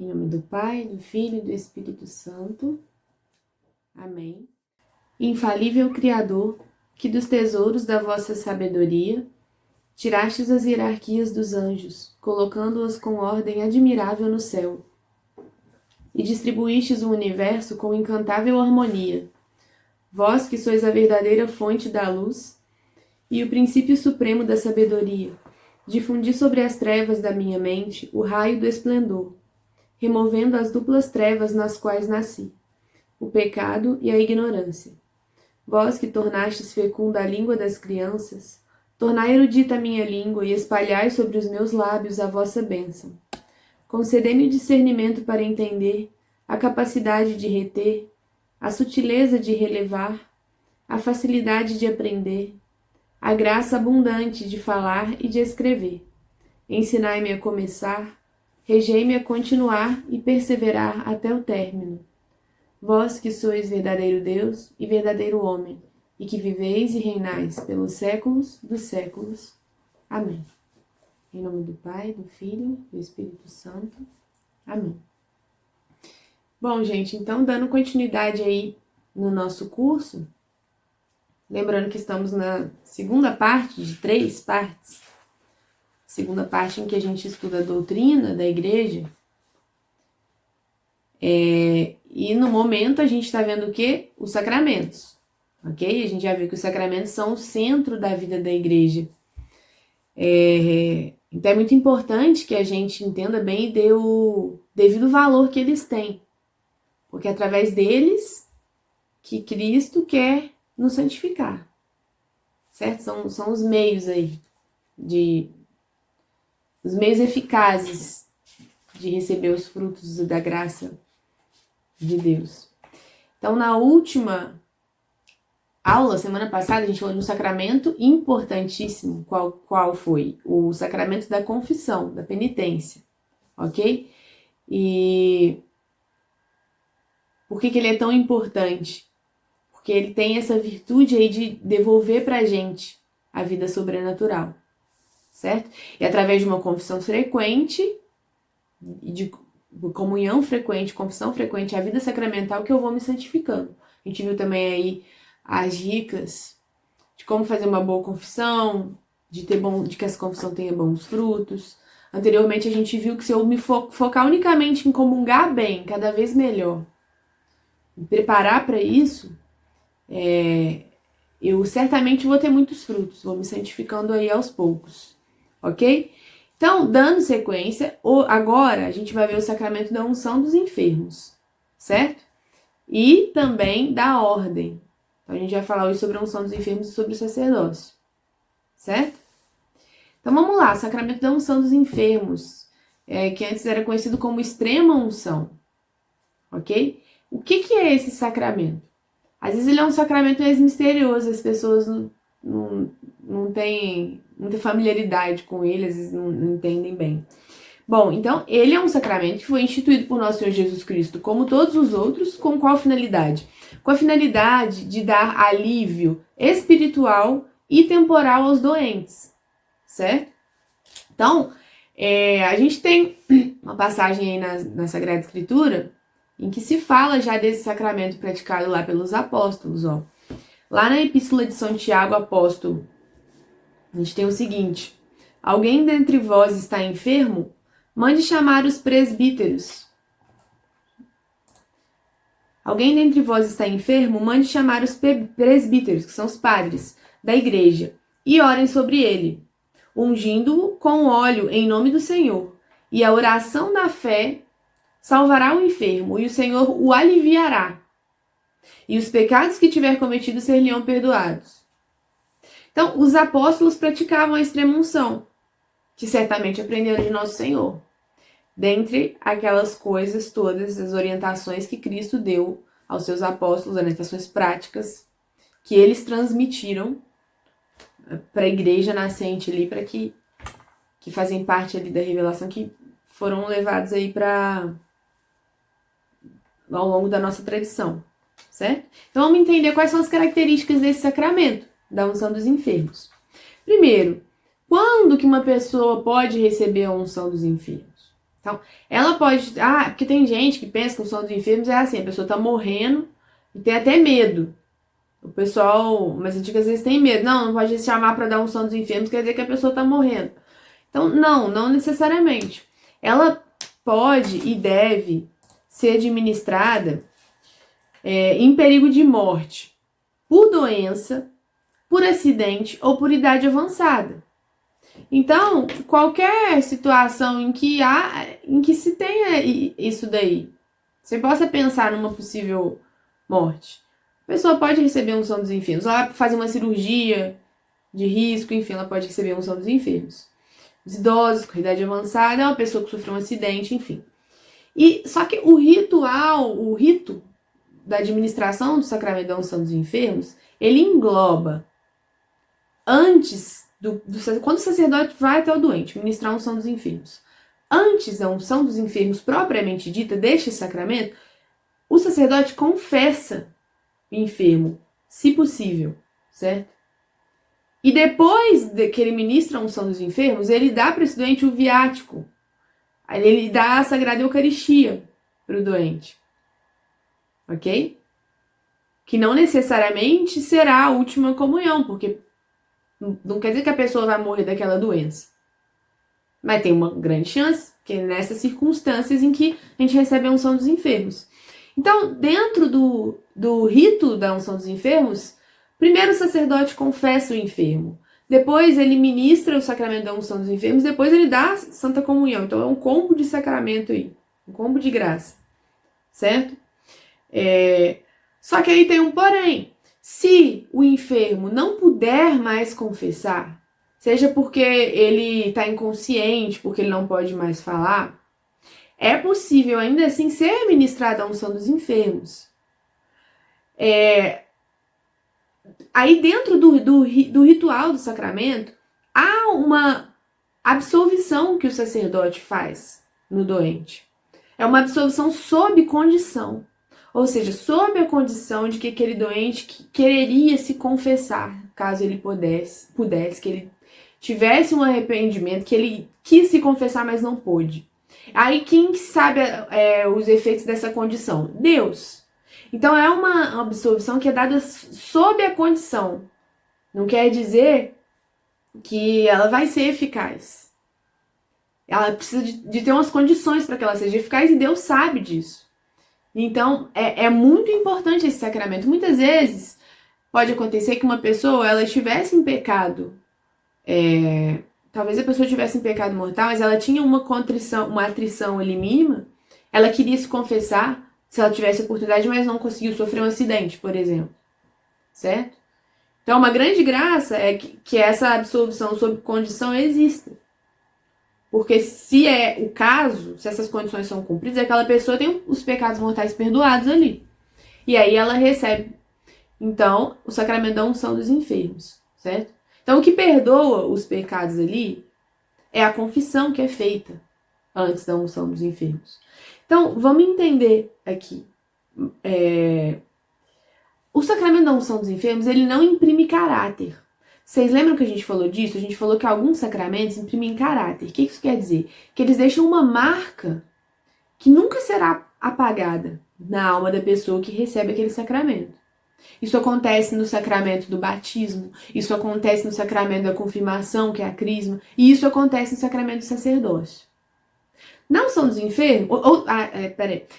Em nome do Pai, do Filho e do Espírito Santo. Amém. Infalível Criador, que dos tesouros da vossa sabedoria tirastes as hierarquias dos anjos, colocando-as com ordem admirável no céu, e distribuístes o universo com incantável harmonia. Vós que sois a verdadeira fonte da luz e o princípio supremo da sabedoria, difundi sobre as trevas da minha mente o raio do esplendor, removendo as duplas trevas nas quais nasci, o pecado e a ignorância. Vós que tornastes fecunda a língua das crianças, tornai erudita a minha língua e espalhai sobre os meus lábios a vossa bênção. Concedei-me discernimento para entender, a capacidade de reter, a sutileza de relevar, a facilidade de aprender, a graça abundante de falar e de escrever. Ensinai-me a começar, regei-me a continuar e perseverar até o término. Vós que sois verdadeiro Deus e verdadeiro homem, e que viveis e reinais pelos séculos dos séculos. Amém. Em nome do Pai, do Filho e do Espírito Santo. Amém. Bom, gente, então dando continuidade aí no nosso curso, lembrando que estamos na segunda parte de 3 partes, segunda parte em que a gente estuda a doutrina da igreja, e no momento a gente está vendo o quê? Os sacramentos, ok? A gente já viu que os sacramentos são o centro da vida da igreja. Então é muito importante que a gente entenda bem e dê o devido valor que eles têm, porque é através deles que Cristo quer nos santificar, certo? São os meios aí, os meios eficazes de receber os frutos da graça de Deus. Então, na última aula, semana passada, a gente falou de um sacramento importantíssimo. Qual foi? O sacramento da confissão, da penitência, ok? E por que ele é tão importante? Porque ele tem essa virtude aí de devolver pra gente a vida sobrenatural, certo? E através de uma confissão frequente, e de comunhão frequente, confissão frequente, a vida sacramental, que eu vou me santificando. A gente viu também aí as dicas de como fazer uma boa confissão, de que essa confissão tenha bons frutos. Anteriormente a gente viu que se eu me focar unicamente em comungar bem, cada vez melhor, me preparar para isso, eu certamente vou ter muitos frutos, vou me santificando aí aos poucos, ok? Então, dando sequência, agora a gente vai ver o sacramento da unção dos enfermos, certo? E também da ordem. Então, a gente vai falar hoje sobre a unção dos enfermos e sobre o sacerdócio, certo? Então, vamos lá, o sacramento da unção dos enfermos, que antes era conhecido como extrema unção, ok? O que é esse sacramento? Às vezes ele é um sacramento mais misterioso, as pessoas não têm muita familiaridade com ele, às vezes não entendem bem. Bom, então ele é um sacramento que foi instituído por nosso Senhor Jesus Cristo, como todos os outros, com qual finalidade? Com a finalidade de dar alívio espiritual e temporal aos doentes, certo? Então, a gente tem uma passagem aí na Sagrada Escritura em que se fala já desse sacramento praticado lá pelos apóstolos, ó. Lá na Epístola de São Tiago, apóstolo, a gente tem o seguinte: alguém dentre vós está enfermo? Mande chamar os presbíteros. Alguém dentre vós está enfermo? Mande chamar os presbíteros, que são os padres da igreja, e orem sobre ele, ungindo-o com óleo em nome do Senhor. E a oração da fé salvará o enfermo, e o Senhor o aliviará. E os pecados que tiver cometido ser-lhe-ão perdoados. Então, os apóstolos praticavam a extrema unção, que certamente aprenderam de nosso Senhor. Dentre aquelas coisas todas, as orientações que Cristo deu aos seus apóstolos, orientações práticas, que eles transmitiram para a igreja nascente ali, para que fazem parte ali da revelação, que foram levados aí ao longo da nossa tradição, certo? Então vamos entender quais são as características desse sacramento, da unção dos enfermos. Primeiro, quando que uma pessoa pode receber a unção dos enfermos? Então, ela pode... porque tem gente que pensa que o unção dos enfermos é assim, a pessoa tá morrendo e tem até medo. O pessoal, mas antigas vezes tem medo. Não pode chamar para dar unção dos enfermos, quer dizer que a pessoa tá morrendo. Então, não necessariamente. Ela pode e deve ser administrada em perigo de morte por doença, por acidente ou por idade avançada. Então, qualquer situação em que se tenha isso daí, você possa pensar numa possível morte. A pessoa pode receber unção dos enfermos. Ela faz uma cirurgia de risco, enfim, ela pode receber unção dos enfermos. Os idosos com idade avançada, é uma pessoa que sofreu um acidente, enfim. Só que o rito da administração do sacramento da unção dos enfermos, ele engloba antes quando o sacerdote vai até o doente ministrar a unção dos enfermos. Antes da unção dos enfermos propriamente dita deste sacramento, o sacerdote confessa o enfermo, se possível, certo? E depois que ele ministra a unção dos enfermos, ele dá para esse doente o viático. Ele dá a Sagrada Eucaristia para o doente. Ok? Que não necessariamente será a última comunhão, porque não quer dizer que a pessoa vai morrer daquela doença. Mas tem uma grande chance, que é nessas circunstâncias em que a gente recebe a unção dos enfermos. Então, dentro do rito da unção dos enfermos, primeiro o sacerdote confessa o enfermo, depois ele ministra o sacramento da unção dos enfermos, depois ele dá a Santa Comunhão. Então é um combo de sacramento aí, um combo de graça, certo? Só que aí tem um porém. Se o enfermo não puder mais confessar, seja porque ele está inconsciente, porque ele não pode mais falar, é possível ainda assim ser ministrada a unção dos enfermos. Aí dentro do ritual do sacramento, há uma absolvição que o sacerdote faz no doente. É uma absolvição sob condição. Ou seja, sob a condição de que aquele doente quereria se confessar, caso ele pudesse, que ele tivesse um arrependimento, que ele quis se confessar, mas não pôde. Aí quem sabe os efeitos dessa condição? Deus. Então é uma absolvição que é dada sob a condição. Não quer dizer que ela vai ser eficaz. Ela precisa de ter umas condições para que ela seja eficaz e Deus sabe disso. Então é muito importante esse sacramento. Muitas vezes pode acontecer que uma pessoa ela estivesse em pecado. Talvez a pessoa estivesse em pecado mortal, mas ela tinha uma atrição ali mínima. Ela queria se confessar se ela tivesse oportunidade, mas não conseguiu, sofrer um acidente, por exemplo. Certo? Então, uma grande graça é que essa absolvição sob condição exista. Porque se é o caso, se essas condições são cumpridas, aquela pessoa tem os pecados mortais perdoados ali. E aí ela recebe, então, o sacramento da unção dos enfermos, certo? Então, o que perdoa os pecados ali é a confissão que é feita antes da unção dos enfermos. Então, vamos entender aqui. O sacramento da unção dos enfermos, ele não imprime caráter. Vocês lembram que a gente falou disso? A gente falou que alguns sacramentos imprimem caráter. O que isso quer dizer? Que eles deixam uma marca que nunca será apagada na alma da pessoa que recebe aquele sacramento. Isso acontece no sacramento do batismo, isso acontece no sacramento da confirmação, que é a crisma, e isso acontece no sacramento do sacerdócio. Na unção dos enfermos,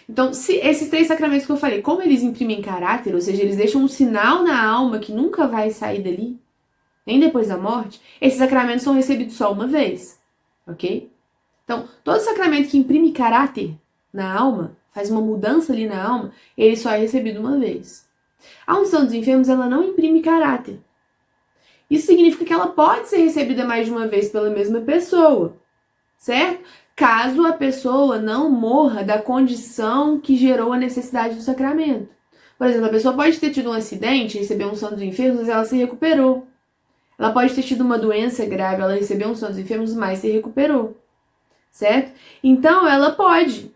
Então, se esses 3 sacramentos que eu falei, como eles imprimem caráter, ou seja, eles deixam um sinal na alma que nunca vai sair dali, nem depois da morte, esses sacramentos são recebidos só uma vez, ok? Então, todo sacramento que imprime caráter na alma, faz uma mudança ali na alma, ele só é recebido uma vez. A unção dos enfermos, ela não imprime caráter. Isso significa que ela pode ser recebida mais de uma vez pela mesma pessoa, certo? Caso a pessoa não morra da condição que gerou a necessidade do sacramento. Por exemplo, a pessoa pode ter tido um acidente, recebeu a unção dos enfermos, mas ela se recuperou. Ela pode ter tido uma doença grave, ela recebeu a unção dos enfermos, mas se recuperou, certo? Então, ela pode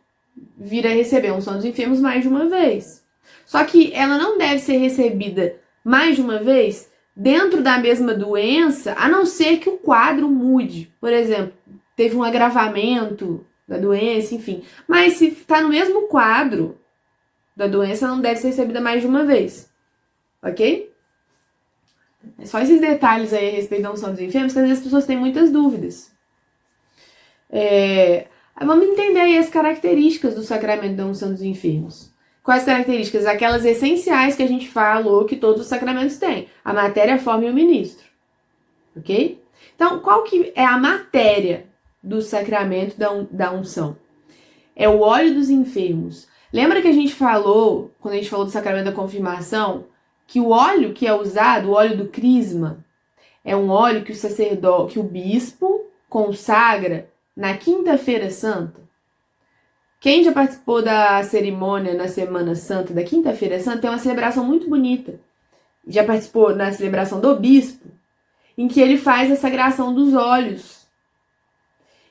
vir a receber a unção dos enfermos mais de uma vez. Só que ela não deve ser recebida mais de uma vez dentro da mesma doença, a não ser que o quadro mude. Por exemplo, teve um agravamento da doença, enfim. Mas se está no mesmo quadro da doença, não deve ser recebida mais de uma vez, ok? É só esses detalhes aí a respeito da unção dos enfermos, que às vezes as pessoas têm muitas dúvidas. Vamos entender aí as características do sacramento da unção dos enfermos. Quais características? Aquelas essenciais que a gente falou que todos os sacramentos têm. A matéria, a forma e o ministro. Ok? Então, qual que é a matéria do sacramento da unção? É o óleo dos enfermos. Lembra que a gente falou, quando a gente falou do sacramento da confirmação, que o óleo que é usado, o óleo do crisma, é um óleo que o sacerdote, que o bispo consagra na quinta-feira santa? Quem já participou da cerimônia na Semana Santa, da quinta-feira santa, tem uma celebração muito bonita. Já participou na celebração do bispo, em que ele faz a sagração dos óleos.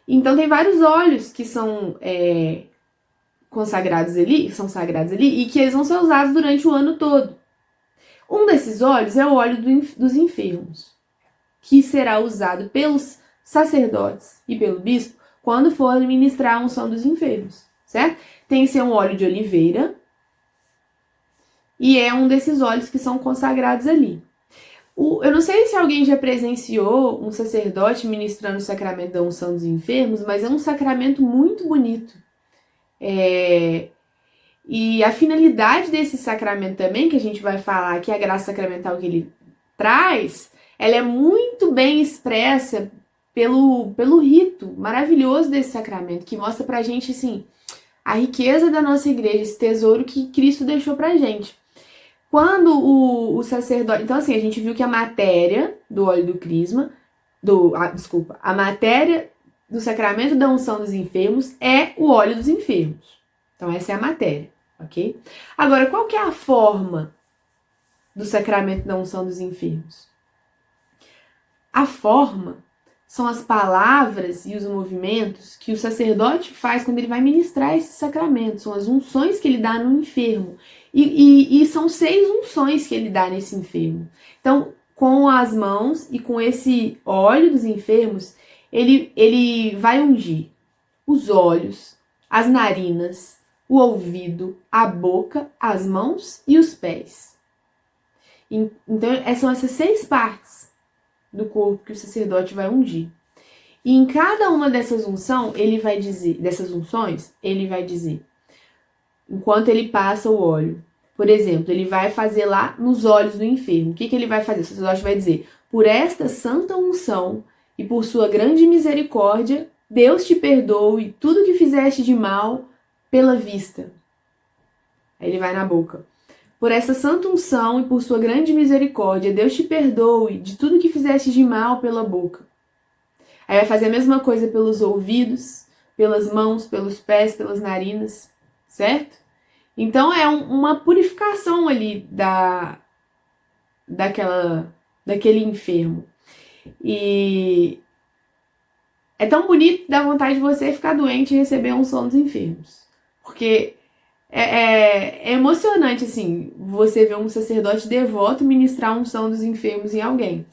Então tem vários óleos que são consagrados ali, são sagrados ali, e que eles vão ser usados durante o ano todo. Um desses óleos é o óleo dos enfermos, que será usado pelos sacerdotes e pelo bispo quando for ministrar a unção dos enfermos, certo? Tem que ser um óleo de oliveira e é um desses óleos que são consagrados ali. Eu não sei se alguém já presenciou um sacerdote ministrando o sacramento da unção dos enfermos, mas é um sacramento muito bonito. E a finalidade desse sacramento também, que a gente vai falar aqui, a graça sacramental que ele traz, ela é muito bem expressa pelo rito maravilhoso desse sacramento, que mostra pra gente, assim, a riqueza da nossa igreja, esse tesouro que Cristo deixou pra gente. Quando o sacerdote... Então, assim, a gente viu que a matéria do óleo do crisma, a matéria do sacramento da unção dos enfermos é o óleo dos enfermos. Então, essa é a matéria, ok? Agora, qual que é a forma do sacramento da unção dos enfermos? A forma são as palavras e os movimentos que o sacerdote faz quando ele vai ministrar esse sacramento. São as unções que ele dá no enfermo. E são 6 unções que ele dá nesse enfermo. Então, com as mãos e com esse óleo dos enfermos, ele vai ungir os olhos, as narinas, o ouvido, a boca, as mãos e os pés. Então, são essas 6 partes do corpo que o sacerdote vai ungir. E em cada uma dessas unções, ele vai dizer, enquanto ele passa o óleo. Por exemplo, ele vai fazer lá nos olhos do enfermo. O que ele vai fazer? O sacerdote vai dizer: por esta santa unção e por sua grande misericórdia, Deus te perdoe tudo que fizeste de mal pela vista. Aí ele vai na boca. Por essa santa unção e por sua grande misericórdia, Deus te perdoe de tudo que fizeste de mal pela boca. Aí vai fazer a mesma coisa pelos ouvidos, pelas mãos, pelos pés, pelas narinas, certo? Então é uma purificação ali daquele enfermo. E é tão bonito, dá vontade de você ficar doente e receber a unção dos enfermos. Porque é emocionante, assim, você ver um sacerdote devoto ministrar a unção dos enfermos em alguém.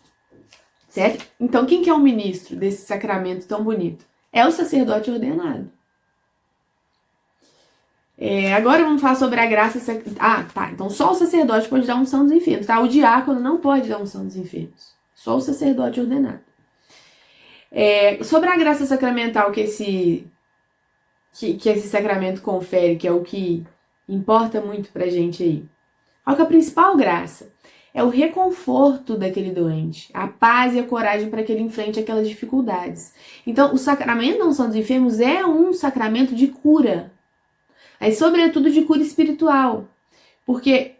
Certo? Então, quem que é o ministro desse sacramento tão bonito? É o sacerdote ordenado. Agora vamos falar sobre a graça... Então só o sacerdote pode dar unção dos enfermos, tá? O diácono não pode dar unção dos enfermos. Só o sacerdote ordenado. Sobre a graça sacramental que esse sacramento confere, que é o que importa muito pra gente aí. Qual que é a principal graça? É o reconforto daquele doente, a paz e a coragem para que ele enfrente aquelas dificuldades. Então, o sacramento da unção dos enfermos é um sacramento de cura, mas sobretudo de cura espiritual, porque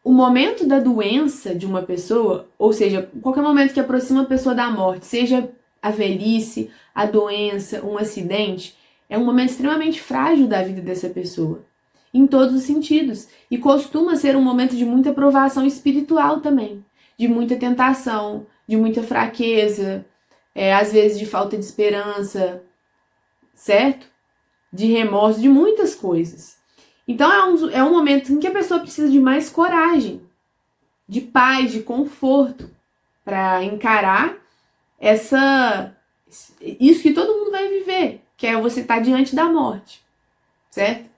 o momento da doença de uma pessoa, ou seja, qualquer momento que aproxima a pessoa da morte, seja a velhice, a doença, um acidente, é um momento extremamente frágil da vida dessa pessoa. Em todos os sentidos. E costuma ser um momento de muita provação espiritual também. De muita tentação, de muita fraqueza, às vezes de falta de esperança, certo? De remorso, de muitas coisas. Então é um momento em que a pessoa precisa de mais coragem, de paz, de conforto, para encarar isso que todo mundo vai viver. que é você estar diante da morte, certo?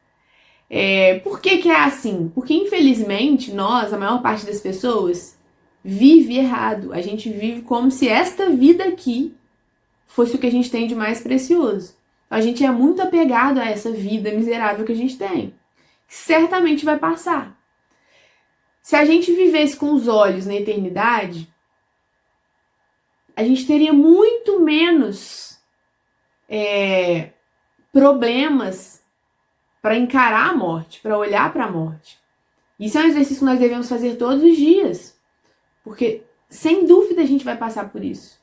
Por que que é assim? Porque, infelizmente, nós, a maior parte das pessoas, vive errado. A gente vive como se esta vida aqui fosse o que a gente tem de mais precioso. A gente é muito apegado a essa vida miserável que a gente tem. Certamente vai passar. Se a gente vivesse com os olhos na eternidade, a gente teria muito menos problemas para encarar a morte, para olhar para a morte. Isso é um exercício que nós devemos fazer todos os dias, porque sem dúvida a gente vai passar por isso.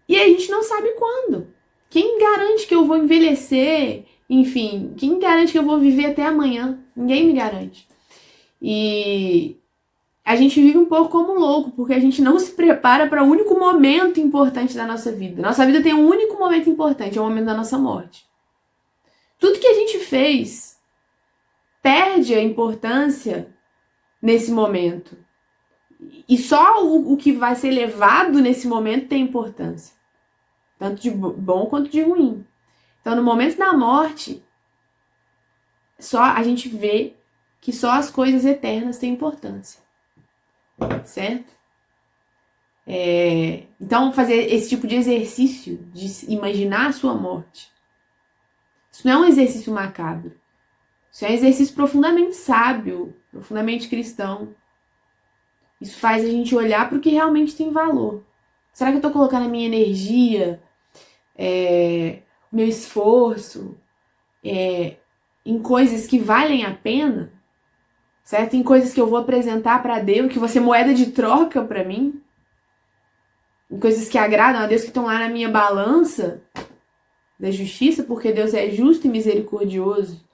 E a gente não sabe quando. Quem garante que eu vou envelhecer? Enfim, quem garante que eu vou viver até amanhã? Ninguém me garante. E a gente vive um pouco como louco, porque a gente não se prepara para o único momento importante da nossa vida. Nossa vida tem um único momento importante, é o momento da nossa morte. Tudo que a gente fez perde a importância nesse momento. E só o que vai ser levado nesse momento tem importância. Tanto de bom quanto de ruim. Então, no momento da morte, só a gente vê que só as coisas eternas têm importância. Certo? Então, fazer esse tipo de exercício, de imaginar a sua morte, isso não é um exercício macabro. Isso é um exercício profundamente sábio, profundamente cristão. Isso faz a gente olhar para o que realmente tem valor. Será que eu estou colocando a minha energia, o meu esforço, em coisas que valem a pena? Certo? Em coisas que eu vou apresentar para Deus, que vão ser moeda de troca para mim? Em coisas que agradam a Deus, que estão lá na minha balança da justiça, porque Deus é justo e misericordioso.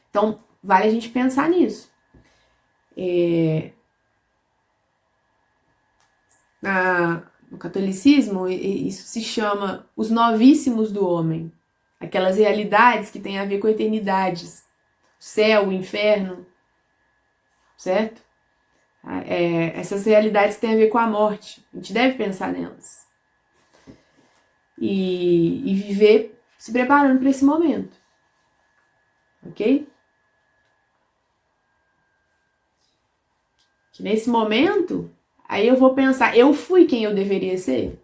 Então, vale a gente pensar nisso. No catolicismo, isso se chama os novíssimos do homem. Aquelas realidades que têm a ver com eternidades. O céu, o inferno, certo? Essas realidades têm a ver com a morte. A gente deve pensar nelas. E viver se preparando para esse momento. Ok? Que nesse momento, aí eu vou pensar, eu fui quem eu deveria ser?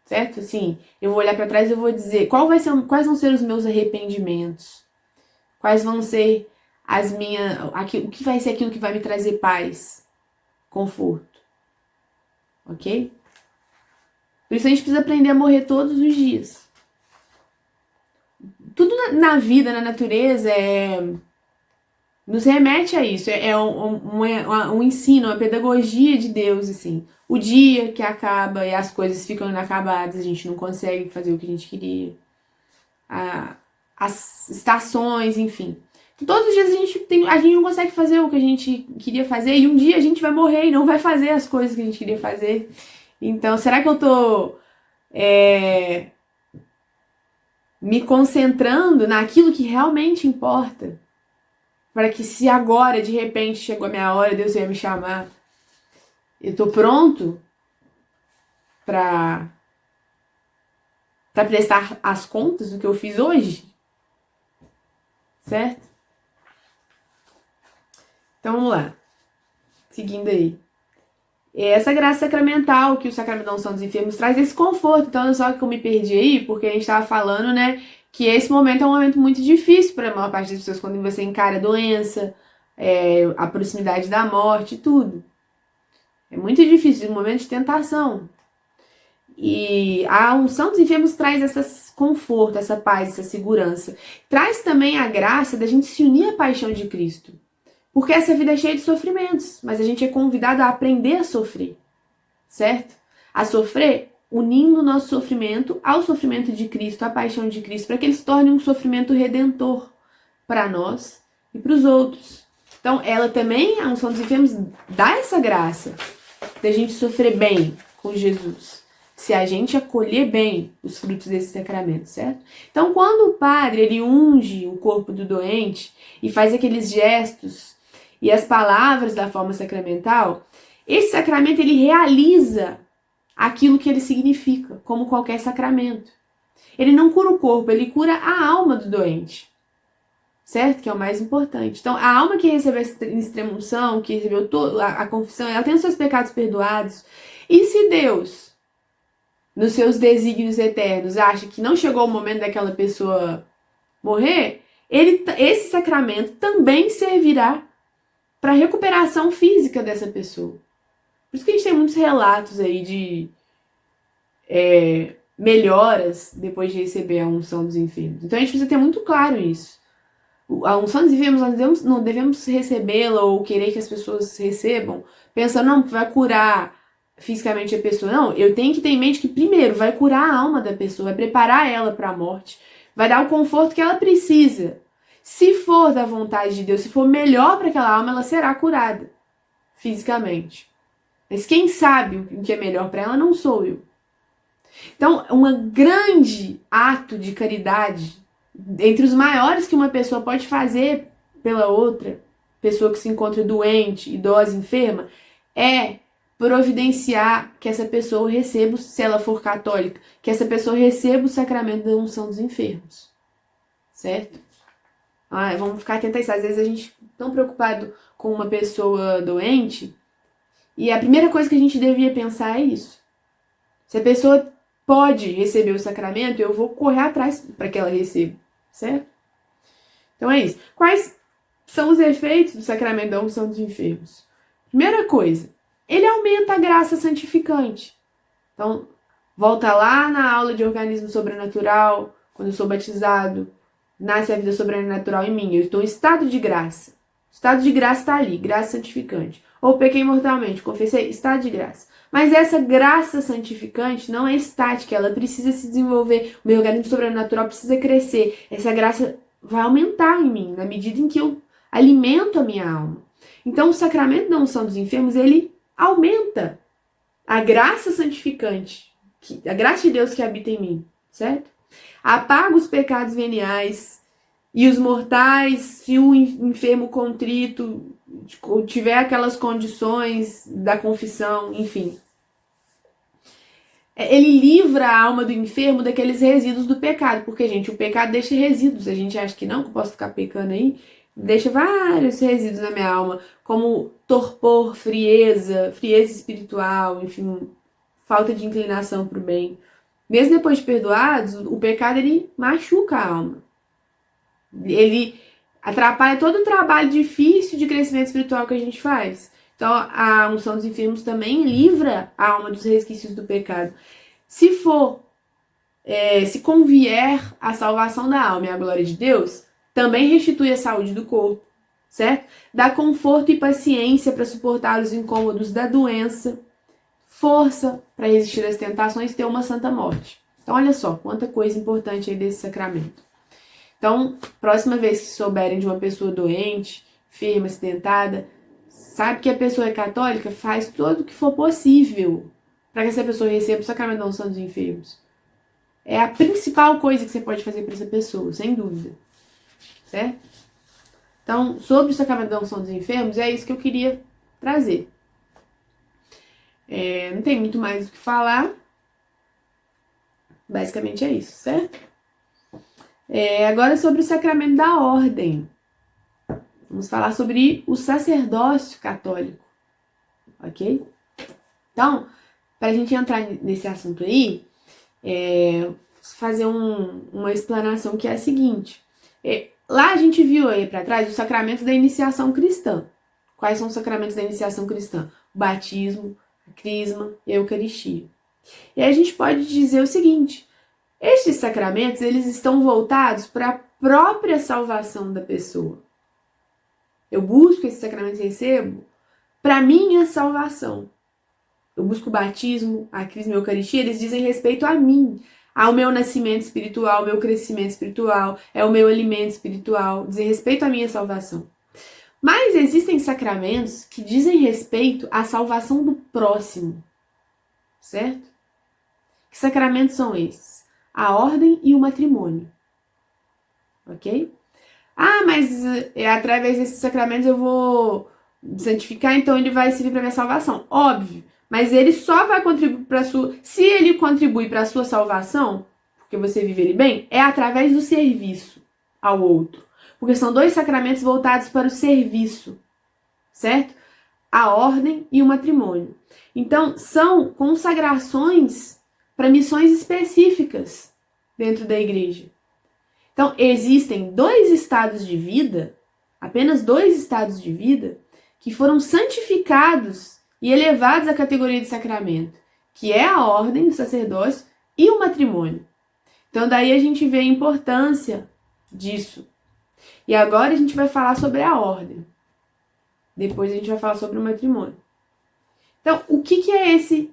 Certo? Assim, eu vou olhar para trás e eu vou dizer, quais vão ser os meus arrependimentos? Quais vão ser o que vai ser aquilo que vai me trazer paz, conforto? Ok? Por isso a gente precisa aprender a morrer todos os dias. Tudo na vida, na natureza, nos remete a isso. Um ensino, uma pedagogia de Deus, assim. O dia que acaba e as coisas ficam inacabadas, a gente não consegue fazer o que a gente queria. As estações, enfim. Todos os dias a gente não consegue fazer o que a gente queria fazer e um dia a gente vai morrer e não vai fazer as coisas que a gente queria fazer. Então, será que eu tô me concentrando naquilo que realmente importa? Para que se agora, de repente, chegou a minha hora, Deus vai me chamar, eu tô pronto para prestar as contas do que eu fiz hoje? Certo? Então, vamos lá. Seguindo aí. Essa graça sacramental que o Sacramento da Unção dos Enfermos traz esse conforto. Então, só que eu me perdi aí, porque a gente estava falando, né, que esse momento é um momento muito difícil para a maior parte das pessoas, quando você encara a doença, a proximidade da morte e tudo. É muito difícil, um momento de tentação. E a unção dos enfermos traz esse conforto, essa paz, essa segurança. Traz também a graça da gente se unir à paixão de Cristo. Porque essa vida é cheia de sofrimentos, mas a gente é convidado a aprender a sofrer, certo? A sofrer unindo o nosso sofrimento ao sofrimento de Cristo, à paixão de Cristo, para que ele se torne um sofrimento redentor para nós e para os outros. Então, ela também, a unção dos enfermos, dá essa graça da gente sofrer bem com Jesus, se a gente acolher bem os frutos desse sacramento, certo? Então, quando o padre ele unge o corpo do doente e faz aqueles gestos e as palavras da forma sacramental, esse sacramento ele realiza aquilo que ele significa, como qualquer sacramento. Ele não cura o corpo, ele cura a alma do doente. Certo? Que é o mais importante. Então, a alma que recebeu a extrema-unção, que recebeu a confissão, ela tem os seus pecados perdoados. E se Deus, nos seus desígnios eternos, acha que não chegou o momento daquela pessoa morrer, esse sacramento também servirá para a recuperação física dessa pessoa. Por isso que a gente tem muitos relatos aí de melhoras depois de receber a unção dos enfermos. Então a gente precisa ter muito claro isso. A unção dos enfermos nós não devemos recebê-la ou querer que as pessoas recebam pensando, não, vai curar fisicamente a pessoa. Não, eu tenho que ter em mente que primeiro vai curar a alma da pessoa, vai preparar ela para a morte, vai dar o conforto que ela precisa. Se for da vontade de Deus, se for melhor para aquela alma, ela será curada fisicamente. Mas quem sabe o que é melhor para ela não sou eu. Então, um grande ato de caridade, entre os maiores que uma pessoa pode fazer pela outra pessoa que se encontra doente, idosa, enferma, é providenciar que essa pessoa receba, se ela for católica, que essa pessoa receba o sacramento da unção dos enfermos. Certo? Vamos ficar atentos a isso. Às vezes a gente é tão preocupado com uma pessoa doente e a primeira coisa que a gente devia pensar é isso. Se a pessoa pode receber o sacramento, eu vou correr atrás para que ela receba. Certo? Então é isso. Quais são os efeitos do sacramento da unção dos enfermos? Primeira coisa, ele aumenta a graça santificante. Então, volta lá na aula de organismo sobrenatural, quando eu sou batizado, nasce a vida sobrenatural em mim. Eu estou em estado de graça. O estado de graça está ali, graça santificante. Ou pequei mortalmente, confessei, estado de graça. Mas essa graça santificante não é estática, ela precisa se desenvolver. O meu organismo sobrenatural precisa crescer. Essa graça vai aumentar em mim, na medida em que eu alimento a minha alma. Então, o sacramento da unção dos enfermos, ele aumenta a graça santificante, a graça de Deus que habita em mim, certo? Apaga os pecados veniais e os mortais, se o enfermo contrito tiver aquelas condições da confissão, enfim. Ele livra a alma do enfermo daqueles resíduos do pecado, porque, gente, o pecado deixa resíduos. A gente acha que não, que eu posso ficar pecando aí, deixa vários resíduos na minha alma, como torpor, frieza espiritual, enfim, falta de inclinação para o bem. Mesmo depois de perdoados, o pecado, ele machuca a alma. Ele atrapalha todo o trabalho difícil de crescimento espiritual que a gente faz. Então, a unção dos enfermos também livra a alma dos resquícios do pecado. Se convier a salvação da alma e a glória de Deus, também restitui a saúde do corpo, certo? Dá conforto e paciência para suportar os incômodos da doença, força para resistir às tentações e ter uma santa morte. Então, olha só, quanta coisa importante aí desse sacramento. Então, próxima vez que souberem de uma pessoa doente, enferma, acidentada, sabe que a pessoa é católica, faz tudo o que for possível para que essa pessoa receba o sacramento da unção dos enfermos. É a principal coisa que você pode fazer para essa pessoa, sem dúvida. Certo? Então, sobre o sacramento da unção dos enfermos, é isso que eu queria trazer. Não tem muito mais o que falar. Basicamente é isso, certo? Agora sobre o sacramento da ordem. Vamos falar sobre o sacerdócio católico. Ok? Então, para a gente entrar nesse assunto aí, fazer uma explanação que é a seguinte. Lá a gente viu aí para trás os sacramentos da iniciação cristã. Quais são os sacramentos da iniciação cristã? O batismo, a crisma e a eucaristia. E aí a gente pode dizer o seguinte: estes sacramentos, eles estão voltados para a própria salvação da pessoa. Eu busco esses sacramentos e recebo para minha salvação. Eu busco o batismo, a crisma e a eucaristia, eles dizem respeito a mim, ao meu nascimento espiritual, ao meu crescimento espiritual, é o meu alimento espiritual, dizem respeito à minha salvação. Mas existem sacramentos que dizem respeito à salvação do próximo, certo? Que sacramentos são esses? A ordem e o matrimônio, ok? Mas através desses sacramentos eu vou santificar, então ele vai servir para minha salvação. Óbvio, mas ele só vai contribuir para a sua... Se ele contribui para a sua salvação, porque você vive ele bem, é através do serviço ao outro. Porque são dois sacramentos voltados para o serviço, certo? A ordem e o matrimônio. Então, são consagrações para missões específicas dentro da igreja. Então, existem dois estados de vida, apenas dois estados de vida, que foram santificados e elevados à categoria de sacramento, que é a ordem, o sacerdócio e o matrimônio. Então, daí a gente vê a importância disso. E agora a gente vai falar sobre a ordem. Depois a gente vai falar sobre o matrimônio. Então, o que é esse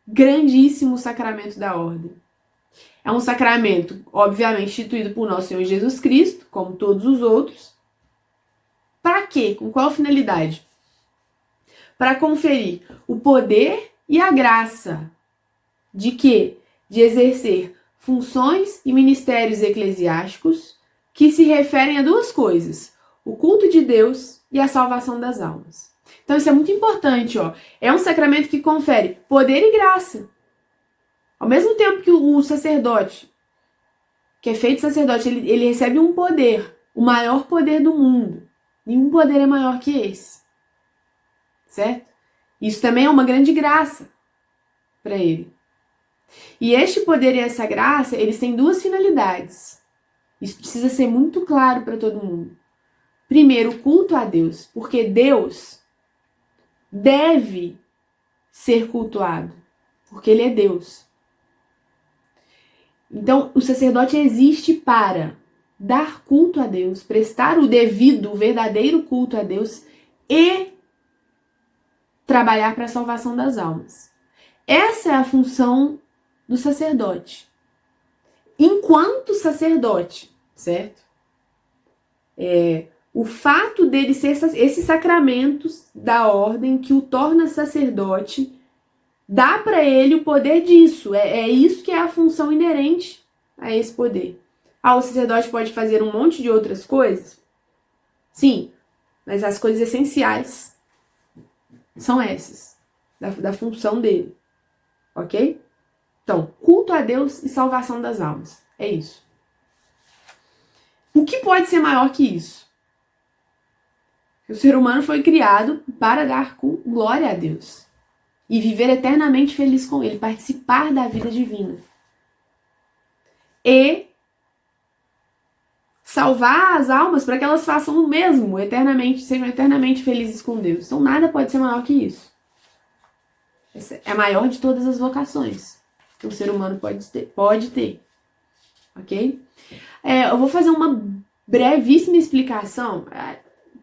grandíssimo sacramento da ordem? É um sacramento, obviamente, instituído por nosso Senhor Jesus Cristo, como todos os outros. Para quê? Com qual finalidade? Para conferir o poder e a graça de quê? De exercer funções e ministérios eclesiásticos que se referem a duas coisas: o culto de Deus e a salvação das almas. Então isso é muito importante, ó. É um sacramento que confere poder e graça. Ao mesmo tempo que o sacerdote, que é feito sacerdote, ele recebe um poder, o maior poder do mundo. Nenhum poder é maior que esse. Certo? Isso também é uma grande graça para ele. E este poder e essa graça, eles têm duas finalidades. Isso precisa ser muito claro para todo mundo. Primeiro, o culto a Deus, porque Deus deve ser cultuado, porque ele é Deus. Então, o sacerdote existe para dar culto a Deus, prestar o devido, o verdadeiro culto a Deus e trabalhar para a salvação das almas. Essa é a função do sacerdote. Enquanto sacerdote, certo? O fato dele ser esses sacramentos da ordem que o torna sacerdote dá para ele o poder disso. É isso que é a função inerente a esse poder. O sacerdote pode fazer um monte de outras coisas? Sim, mas as coisas essenciais são essas, da função dele. Ok? Então, culto a Deus e salvação das almas. É isso. O que pode ser maior que isso? O ser humano foi criado para dar glória a Deus e viver eternamente feliz com ele, participar da vida divina. E salvar as almas para que elas façam o mesmo, eternamente, sejam eternamente felizes com Deus. Então nada pode ser maior que isso. Essa é a maior de todas as vocações que o ser humano pode ter. Ok? Eu vou fazer uma brevíssima explicação.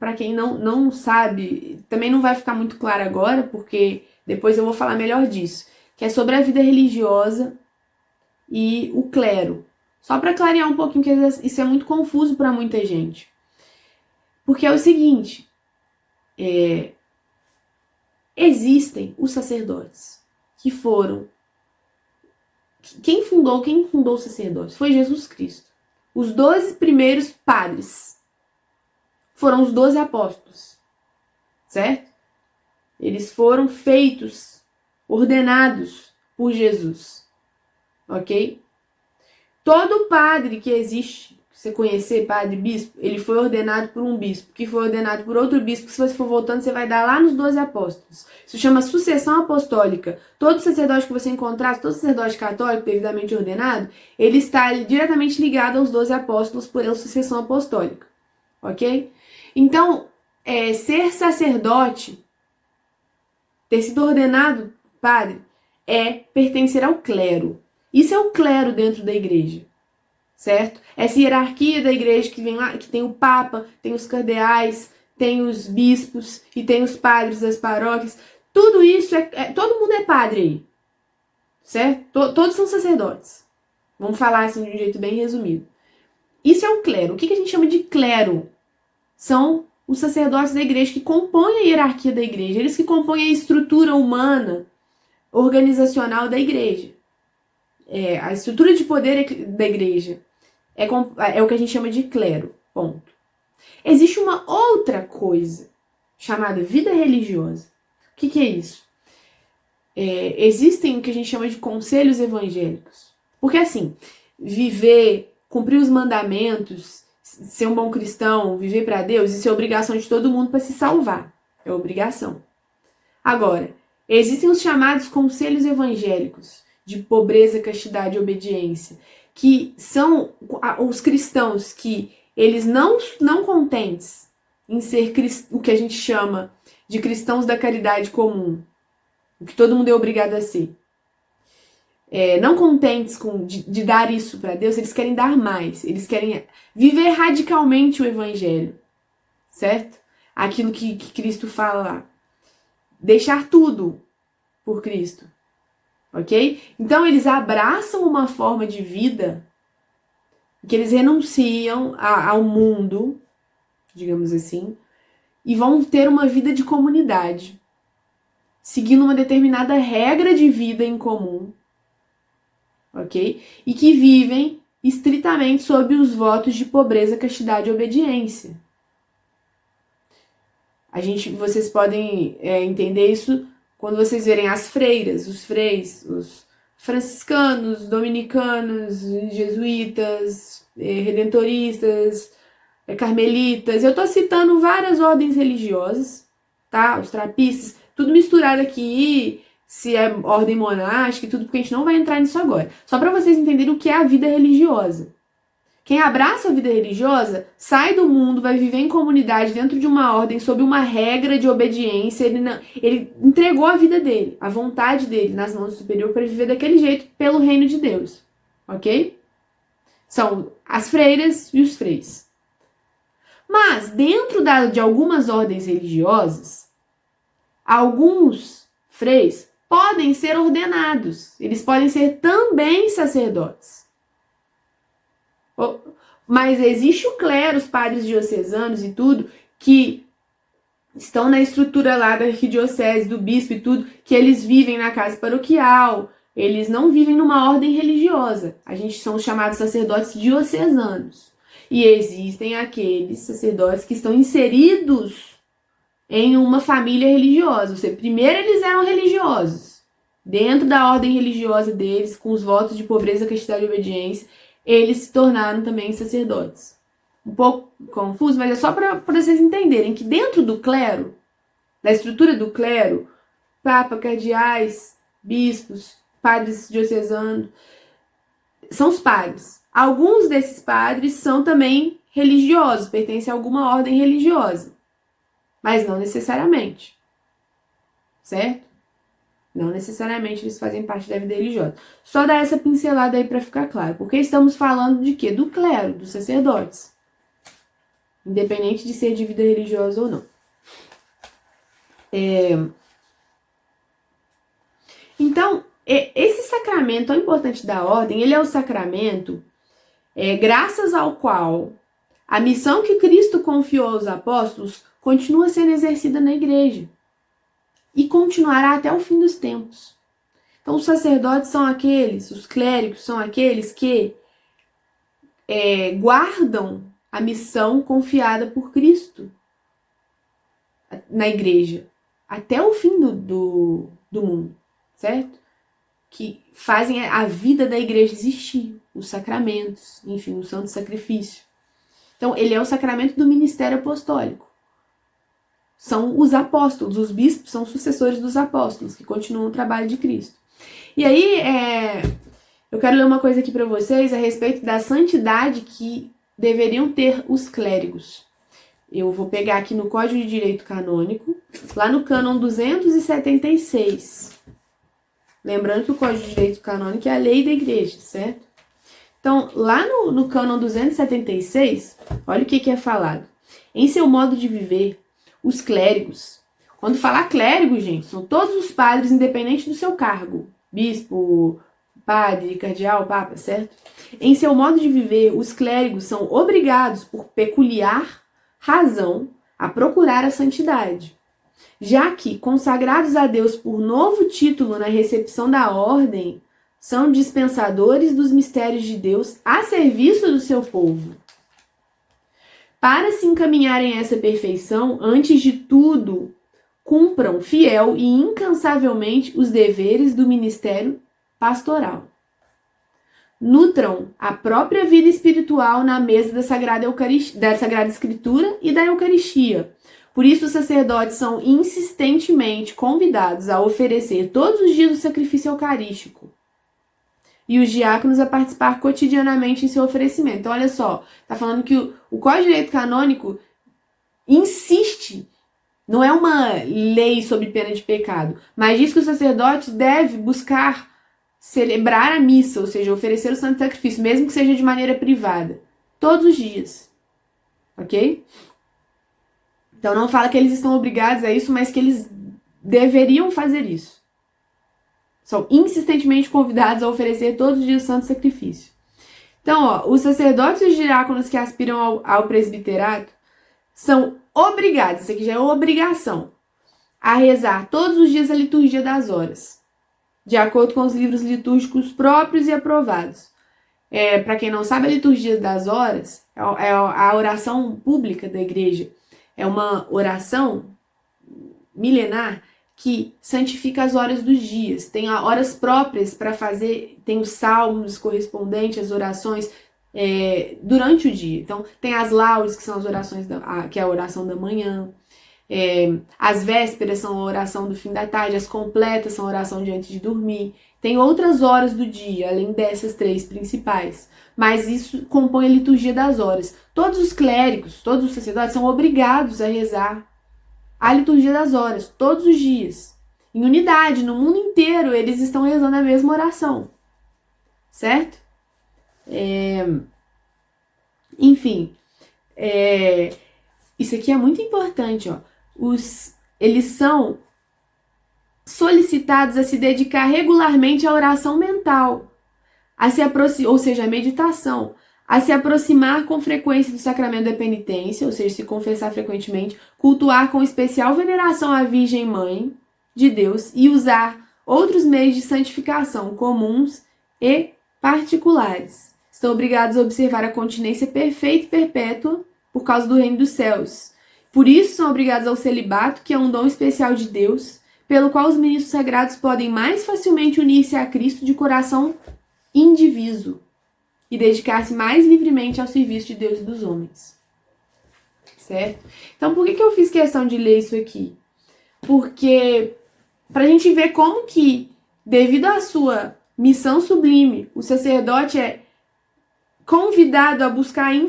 Para quem não sabe, também não vai ficar muito claro agora, porque depois eu vou falar melhor disso, que é sobre a vida religiosa e o clero. Só para clarear um pouquinho, porque isso é muito confuso para muita gente. Porque é o seguinte, existem os sacerdotes que foram... Quem fundou os sacerdotes? Foi Jesus Cristo. Os 12 primeiros padres foram os 12 apóstolos, certo? Eles foram feitos, ordenados por Jesus, ok? Todo padre que existe, você conhecer padre, bispo, ele foi ordenado por um bispo, que foi ordenado por outro bispo, que se você for voltando, você vai dar lá nos 12 apóstolos. Isso chama sucessão apostólica. Todo sacerdote que você encontrar, todo sacerdote católico devidamente ordenado, ele está diretamente ligado aos 12 apóstolos por essa sucessão apostólica, ok? Então, ser sacerdote, ter sido ordenado padre, é pertencer ao clero. Isso é o clero dentro da igreja, certo? Essa hierarquia da igreja que vem lá, que tem o papa, tem os cardeais, tem os bispos e tem os padres das paróquias. Tudo isso, todo mundo é padre aí, certo? Todos são sacerdotes. Vamos falar assim de um jeito bem resumido. Isso é o clero. O que a gente chama de clero? São os sacerdotes da igreja que compõem a hierarquia da igreja, eles que compõem a estrutura humana, organizacional da igreja. A estrutura de poder da igreja é o que a gente chama de clero, ponto. Existe uma outra coisa chamada vida religiosa. O que é isso? Existem o que a gente chama de conselhos evangélicos. Porque assim, viver, cumprir os mandamentos, ser um bom cristão, viver para Deus, isso é obrigação de todo mundo para se salvar. É obrigação. Agora, existem os chamados conselhos evangélicos de pobreza, castidade e obediência, que são os cristãos que eles não contentes em ser o que a gente chama de cristãos da caridade comum, o que todo mundo é obrigado a ser. Não contentes de dar isso para Deus, eles querem dar mais, eles querem viver radicalmente o evangelho, certo? Aquilo que Cristo fala lá. Deixar tudo por Cristo, ok? Então eles abraçam uma forma de vida que eles renunciam ao mundo, digamos assim, e vão ter uma vida de comunidade, seguindo uma determinada regra de vida em comum, ok? E que vivem estritamente sob os votos de pobreza, castidade e obediência. Vocês podem entender isso quando vocês verem as freiras, os freis, os franciscanos, dominicanos, jesuítas, redentoristas, carmelitas. Eu estou citando várias ordens religiosas, tá? Os trapistas, tudo misturado aqui, se é ordem monástica e tudo, porque a gente não vai entrar nisso agora. Só para vocês entenderem o que é a vida religiosa. Quem abraça a vida religiosa sai do mundo, vai viver em comunidade dentro de uma ordem, sob uma regra de obediência. Ele entregou a vida dele, a vontade dele nas mãos do superior para viver daquele jeito pelo reino de Deus, ok? São as freiras e os freis. Mas dentro de algumas ordens religiosas, alguns freis podem ser ordenados. Eles podem ser também sacerdotes. Mas existe o clero, os padres diocesanos e tudo, que estão na estrutura lá da arquidiocese, do bispo e tudo, que eles vivem na casa paroquial, eles não vivem numa ordem religiosa. A gente são os chamados sacerdotes diocesanos. E existem aqueles sacerdotes que estão inseridos em uma família religiosa. Ou seja, primeiro eles eram religiosos. Dentro da ordem religiosa deles, com os votos de pobreza, castidade e obediência, eles se tornaram também sacerdotes. Um pouco confuso, mas é só para vocês entenderem que dentro do clero, da estrutura do clero, papa, cardeais, bispos, padres diocesanos, são os padres. Alguns desses padres são também religiosos, pertencem a alguma ordem religiosa, mas não necessariamente, certo? Não necessariamente eles fazem parte da vida religiosa. Só dar essa pincelada aí para ficar claro. Porque estamos falando de quê? Do clero, dos sacerdotes. Independente de ser de vida religiosa ou não. Então, esse sacramento tão importante da ordem, ele é o sacramento graças ao qual a missão que Cristo confiou aos apóstolos continua sendo exercida na igreja. E continuará até o fim dos tempos. Então, os sacerdotes são aqueles, os clérigos são aqueles que guardam a missão confiada por Cristo na igreja, até o fim do mundo, certo? Que fazem a vida da igreja existir, os sacramentos, enfim, o santo sacrifício. Então, ele é o sacramento do ministério apostólico. São os apóstolos, os bispos são sucessores dos apóstolos, que continuam o trabalho de Cristo. E aí, eu quero ler uma coisa aqui para vocês a respeito da santidade que deveriam ter os clérigos. Eu vou pegar aqui no Código de Direito Canônico, lá no cânon 276. Lembrando que o Código de Direito Canônico é a lei da igreja, certo? Então, lá no cânon 276, olha o que é falado. Em seu modo de viver, os clérigos, quando falar clérigo, gente, são todos os padres, independente do seu cargo, bispo, padre, cardeal, papa, certo? Em seu modo de viver, os clérigos são obrigados, por peculiar razão, a procurar a santidade, já que, consagrados a Deus por novo título na recepção da ordem, são dispensadores dos mistérios de Deus a serviço do seu povo. Para se encaminharem a essa perfeição, antes de tudo, cumpram fiel e incansavelmente os deveres do ministério pastoral. nutram a própria vida espiritual na mesa da Sagrada Escritura e da Eucaristia. Por isso, os sacerdotes são insistentemente convidados a oferecer todos os dias o sacrifício eucarístico e os diáconos a participar cotidianamente em seu oferecimento. Então, olha só, está falando que o Código de Direito Canônico insiste, não é uma lei sob pena de pecado, mas diz que o sacerdote deve buscar celebrar a missa, ou seja, oferecer o santo sacrifício, mesmo que seja de maneira privada, todos os dias, ok? Então não fala que eles estão obrigados a isso, mas que eles deveriam fazer isso. São insistentemente convidados a oferecer todos os dias o santo sacrifício. Então, ó, os sacerdotes e os diáconos que aspiram ao presbiterato são obrigados, isso aqui já é obrigação, a rezar todos os dias a liturgia das horas, de acordo com os livros litúrgicos próprios e aprovados. Para quem não sabe, a liturgia das horas é a oração pública da igreja. É uma oração milenar que santifica as horas dos dias. Tem horas próprias para fazer, tem os salmos correspondentes, as orações durante o dia. Então, tem as laudes, que são as orações, que é a oração da manhã. As vésperas são a oração do fim da tarde, as completas são a oração de antes de dormir. Tem outras horas do dia, além dessas 3 principais, mas isso compõe a liturgia das horas. Todos os clérigos, todos os sacerdotes são obrigados a rezar a liturgia das horas, todos os dias. Em unidade, no mundo inteiro, eles estão rezando a mesma oração, certo? Enfim, isso aqui é muito importante, ó. Eles são solicitados a se dedicar regularmente à oração mental, ou seja, a meditação, a se aproximar com frequência do sacramento da penitência, ou seja, se confessar frequentemente, cultuar com especial veneração à Virgem Mãe de Deus e usar outros meios de santificação comuns e particulares. Estão obrigados a observar a continência perfeita e perpétua por causa do reino dos céus. Por isso são obrigados ao celibato, que é um dom especial de Deus, pelo qual os ministros sagrados podem mais facilmente unir-se a Cristo de coração indiviso e dedicar-se mais livremente ao serviço de Deus e dos homens. Certo? Então, por que eu fiz questão de ler isso aqui? Porque, para a gente ver como que, devido à sua missão sublime, o sacerdote é convidado a buscar em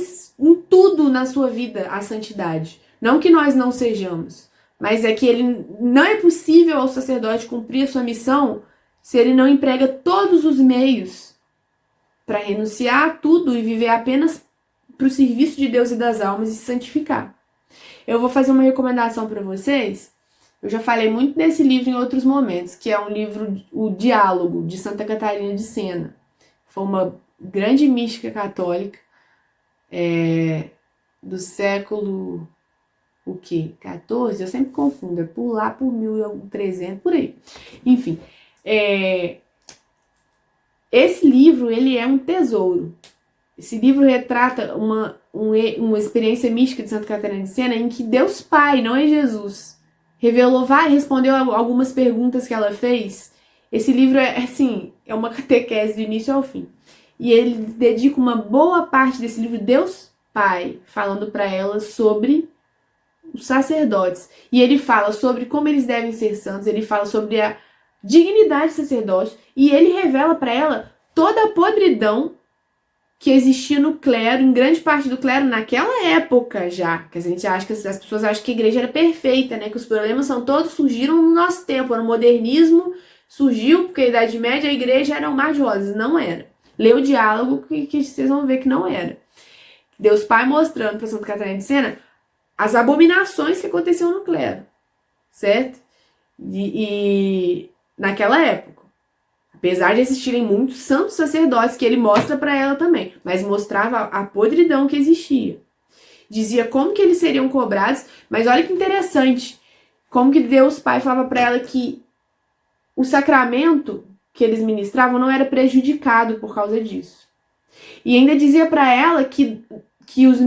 tudo na sua vida a santidade. Não que nós não sejamos, mas é que ele não é possível ao sacerdote cumprir a sua missão se ele não emprega todos os meios para renunciar a tudo e viver apenas para o serviço de Deus e das almas e se santificar. Eu vou fazer uma recomendação para vocês. Eu já falei muito desse livro em outros momentos, que é um livro, O Diálogo, de Santa Catarina de Sena. Foi uma grande mística católica do século... o quê? 14? Eu sempre confundo, é por lá, por 1300, por aí. Enfim, esse livro, ele é um tesouro. Esse livro retrata uma experiência mística de Santa Catarina de Sena em que Deus Pai, não é Jesus, respondeu algumas perguntas que ela fez. Esse livro é uma catequese do início ao fim. E ele dedica uma boa parte desse livro, Deus Pai, falando para ela sobre os sacerdotes. E ele fala sobre como eles devem ser santos, ele fala sobre a dignidade do sacerdote, e ele revela para ela toda a podridão que existia no clero, em grande parte do clero, naquela época já. Que a gente acha que as pessoas acham que a igreja era perfeita, né? Que os problemas todos surgiram no nosso tempo. No modernismo surgiu, porque a Idade Média a igreja era um mar de rosas. Não era. Lê o Diálogo que vocês vão ver que não era. Deus Pai mostrando para Santa Catarina de Sena as abominações que aconteciam no clero, certo? E naquela época, apesar de existirem muitos santos sacerdotes, que ele mostra para ela também, mas mostrava a podridão que existia. Dizia como que eles seriam cobrados, mas olha que interessante, como que Deus Pai falava para ela que o sacramento que eles ministravam não era prejudicado por causa disso. E ainda dizia para ela que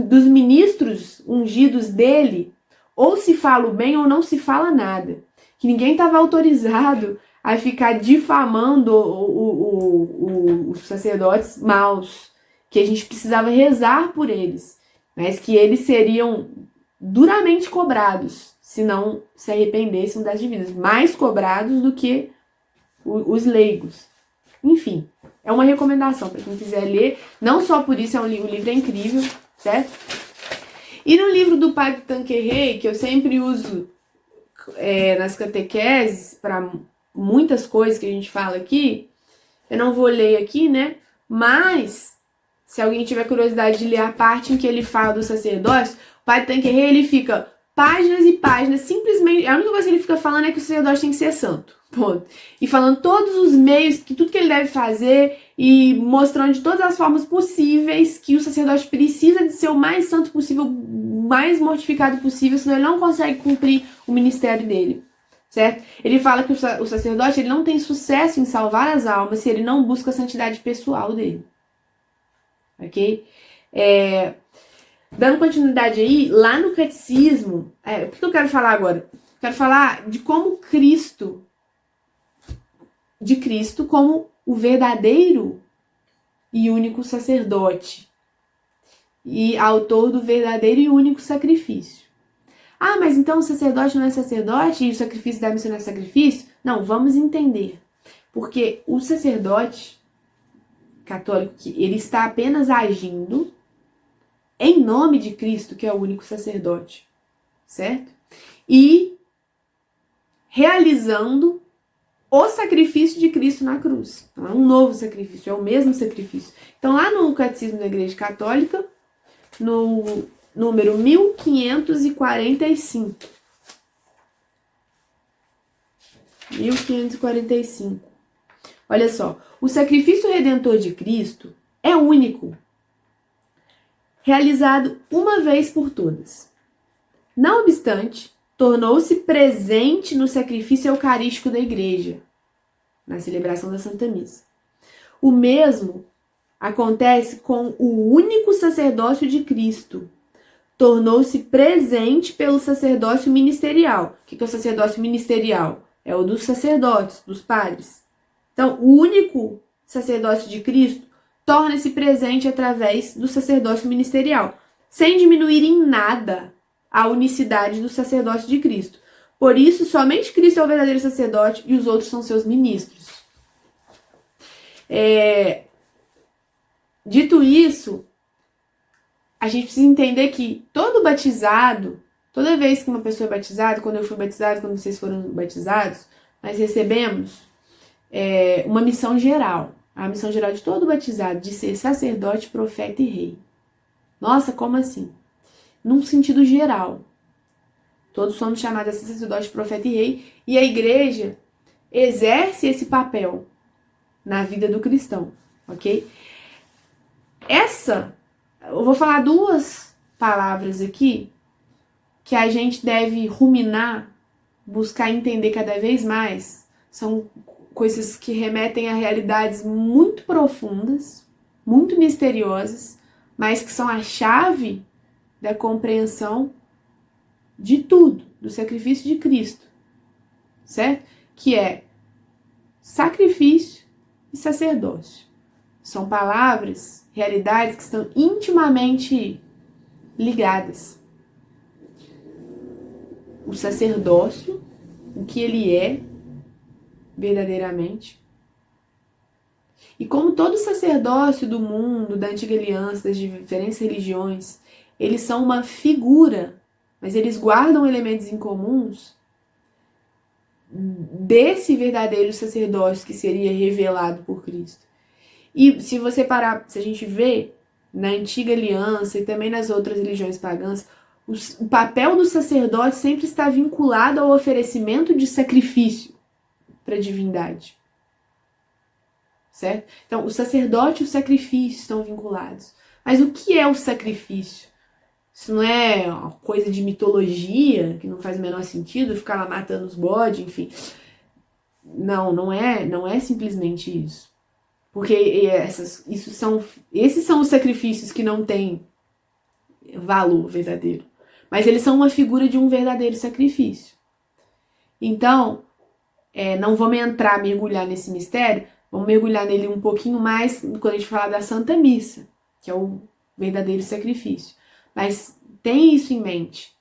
dos ministros ungidos dele, ou se fala o bem ou não se fala nada. Que ninguém estava autorizado a ficar difamando os sacerdotes maus, que a gente precisava rezar por eles, mas que eles seriam duramente cobrados se não se arrependessem das dívidas, mais cobrados do que os leigos. Enfim, é uma recomendação para quem quiser ler, não só por isso, o livro é incrível, certo? E no livro do Padre Tanqueray, que eu sempre uso nas catequeses, para muitas coisas que a gente fala aqui, eu não vou ler aqui, né? Mas, se alguém tiver curiosidade de ler a parte em que ele fala do sacerdócio, o Padre Tanqueray, ele fica páginas e páginas, simplesmente, a única coisa que ele fica falando é que o sacerdote tem que ser santo, ponto. E falando todos os meios, que tudo que ele deve fazer, e mostrando de todas as formas possíveis que o sacerdote precisa de ser o mais santo possível, o mais mortificado possível, senão ele não consegue cumprir o ministério dele, certo? Ele fala que o sacerdote ele não tem sucesso em salvar as almas se ele não busca a santidade pessoal dele, ok? Dando continuidade aí, lá no catecismo, o que eu quero falar agora? Quero falar de como Cristo como o verdadeiro e único sacerdote e autor do verdadeiro e único sacrifício. Ah, mas então o sacerdote não é sacerdote e o sacrifício da missão não é sacrifício? Não, vamos entender. Porque o sacerdote católico, ele está apenas agindo em nome de Cristo, que é o único sacerdote, certo? E realizando o sacrifício de Cristo na cruz. Não é um novo sacrifício, é o mesmo sacrifício. Então, lá no Catecismo da Igreja Católica, no número 1545. 1545. Olha só, o sacrifício redentor de Cristo é único, realizado uma vez por todas. Não obstante, tornou-se presente no sacrifício eucarístico da Igreja, na celebração da Santa Missa. O mesmo acontece com o único sacerdócio de Cristo. Tornou-se presente pelo sacerdócio ministerial. O que é o sacerdócio ministerial? É o dos sacerdotes, dos padres. Então, o único sacerdócio de Cristo torna-se presente através do sacerdócio ministerial, sem diminuir em nada a unicidade do sacerdócio de Cristo. Por isso, somente Cristo é o verdadeiro sacerdote e os outros são seus ministros. Dito isso, a gente precisa entender que todo batizado, toda vez que uma pessoa é batizada, quando eu fui batizado, quando vocês foram batizados, nós recebemos uma missão geral. A missão geral de todo batizado, de ser sacerdote, profeta e rei. Nossa, como assim? Num sentido geral. Todos somos chamados a ser sacerdote, profeta e rei, e a igreja exerce esse papel na vida do cristão, ok? Eu vou falar duas palavras aqui que a gente deve ruminar, buscar entender cada vez mais. São coisas que remetem a realidades muito profundas, muito misteriosas, mas que são a chave da compreensão de tudo, do sacrifício de Cristo, certo? Que é sacrifício e sacerdócio. São palavras, realidades que estão intimamente ligadas. O sacerdócio, o que ele é verdadeiramente. E como todo sacerdócio do mundo, da antiga aliança, das diferentes religiões, eles são uma figura, mas eles guardam elementos incomuns desse verdadeiro sacerdócio que seria revelado por Cristo. E se você parar, se a gente vê na antiga aliança e também nas outras religiões pagãs, o papel do sacerdote sempre está vinculado ao oferecimento de sacrifício para a divindade. Certo? Então, o sacerdote e o sacrifício estão vinculados. Mas o que é o sacrifício? Isso não é uma coisa de mitologia, que não faz o menor sentido, ficar lá matando os bodes, enfim. Não é simplesmente isso. Porque esses são os sacrifícios que não têm valor verdadeiro. Mas eles são uma figura de um verdadeiro sacrifício. Então, não vamos mergulhar nesse mistério, vamos mergulhar nele um pouquinho mais quando a gente falar da Santa Missa, que é o verdadeiro sacrifício. Mas tem isso em mente,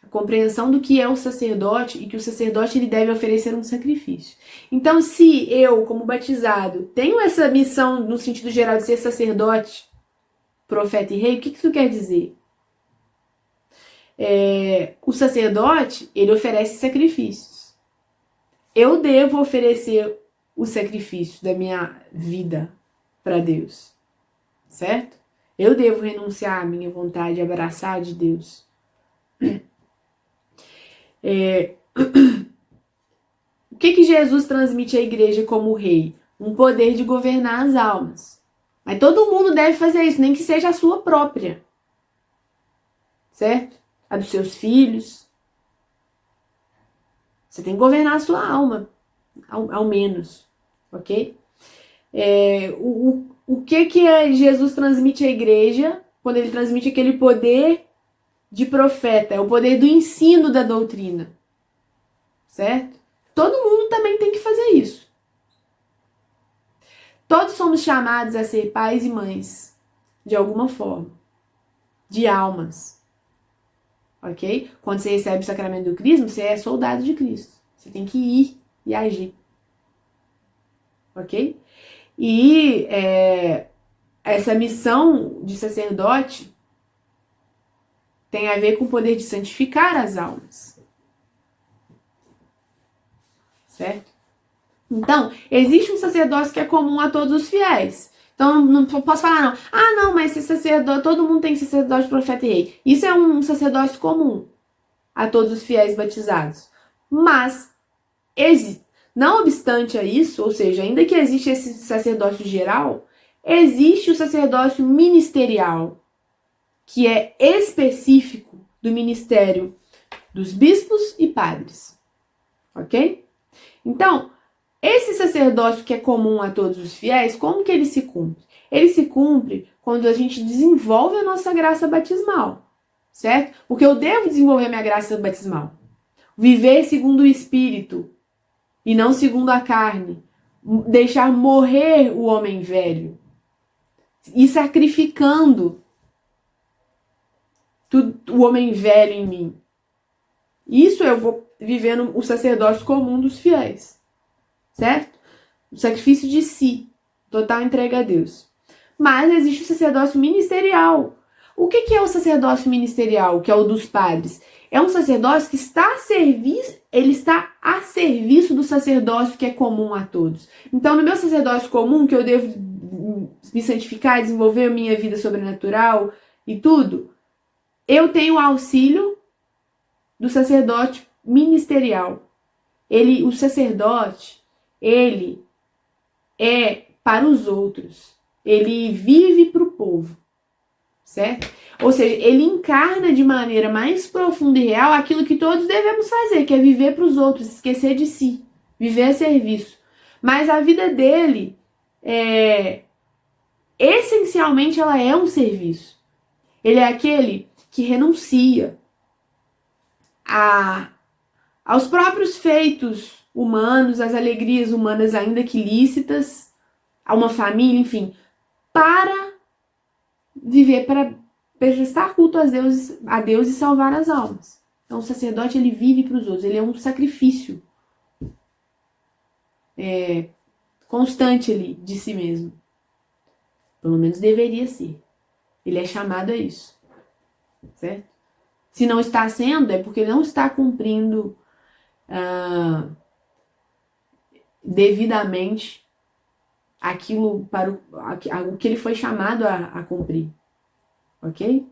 a compreensão do que é o sacerdote e que o sacerdote ele deve oferecer um sacrifício. Então, se eu, como batizado, tenho essa missão no sentido geral de ser sacerdote, profeta e rei, o que isso quer dizer? O sacerdote, ele oferece sacrifícios. Eu devo oferecer o sacrifício da minha vida para Deus, certo? Eu devo renunciar à minha vontade, abraçar a de Deus. O que Jesus transmite à igreja como rei? Um poder de governar as almas. Mas todo mundo deve fazer isso, nem que seja a sua própria. Certo? A dos seus filhos. Você tem que governar a sua alma, ao menos. Ok? O que Jesus transmite à igreja quando ele transmite aquele poder de profeta? É o poder do ensino da doutrina. Certo? Todo mundo também tem que fazer isso. Todos somos chamados a ser pais e mães, de alguma forma, de almas. Ok? Quando você recebe o sacramento do crisma, você é soldado de Cristo. Você tem que ir e agir. Ok? E essa missão de sacerdote tem a ver com o poder de santificar as almas. Certo? Então, existe um sacerdócio que é comum a todos os fiéis. Então, não posso falar não. Ah, não, mas esse sacerdote, todo mundo tem sacerdote, profeta e rei. Isso é um sacerdócio comum a todos os fiéis batizados. Mas, não obstante a isso, ou seja, ainda que existe esse sacerdócio geral, existe o sacerdócio ministerial, que é específico do ministério dos bispos e padres. Ok? Então, esse sacerdócio que é comum a todos os fiéis, como que ele se cumpre? Ele se cumpre quando a gente desenvolve a nossa graça batismal, certo? Porque eu devo desenvolver a minha graça batismal. Viver segundo o Espírito e não segundo a carne. Deixar morrer o homem velho. E sacrificando o homem velho em mim. Isso eu vou vivendo o sacerdócio comum dos fiéis. Certo? O sacrifício de si, total entrega a Deus. Mas existe o sacerdócio ministerial. O que é o sacerdócio ministerial, que é o dos padres? É um sacerdócio que está a serviço do sacerdócio que é comum a todos. Então, no meu sacerdócio comum, que eu devo me santificar, desenvolver a minha vida sobrenatural e tudo, eu tenho o auxílio do sacerdote ministerial. O sacerdote, ele é para os outros. Ele vive para o povo. Certo? Ou seja, ele encarna de maneira mais profunda e real aquilo que todos devemos fazer, que é viver para os outros, esquecer de si, viver a serviço. Mas a vida dele, essencialmente, ela é um serviço. Ele é aquele que renuncia aos próprios feitos humanos, às alegrias humanas ainda que lícitas, a uma família, enfim, para viver, para prestar culto a Deus e salvar as almas. Então o sacerdote, ele vive para os outros, ele é um sacrifício constante ali de si mesmo. Pelo menos deveria ser. Ele é chamado a isso. Certo? Se não está sendo, é porque ele não está cumprindo devidamente aquilo para o que ele foi chamado a cumprir. Ok?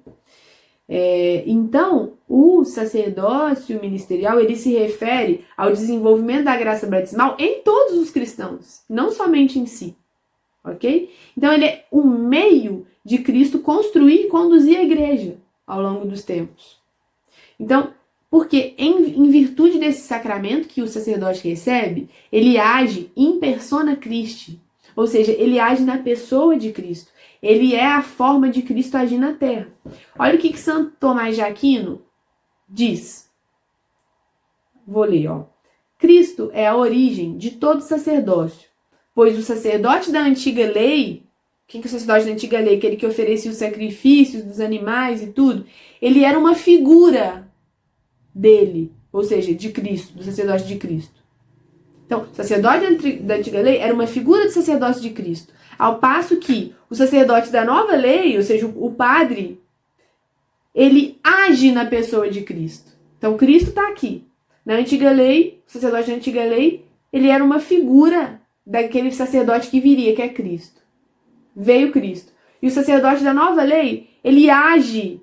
Então, o sacerdócio ministerial, ele se refere ao desenvolvimento da graça batismal em todos os cristãos, não somente em si. Ok? Então, ele é um meio de Cristo construir e conduzir a igreja ao longo dos tempos. Então, porque em virtude desse sacramento que o sacerdote recebe, ele age in persona Christi, ou seja, ele age na pessoa de Cristo. Ele é a forma de Cristo agir na terra. Olha o que Santo Tomás de Aquino diz. Vou ler, ó. Cristo é a origem de todo sacerdócio, pois o sacerdote da antiga lei, quem que é o sacerdote da antiga lei? Aquele que oferecia os sacrifícios dos animais e tudo, ele era uma figura dele, ou seja, de Cristo, do sacerdote de Cristo. Então, o sacerdote da antiga lei era uma figura do sacerdócio de Cristo, ao passo que o sacerdote da nova lei, ou seja, o padre, ele age na pessoa de Cristo. Então, Cristo está aqui. Na antiga lei, o sacerdote da antiga lei, ele era uma figura daquele sacerdote que viria, que é Cristo. Veio Cristo. E o sacerdote da nova lei, ele age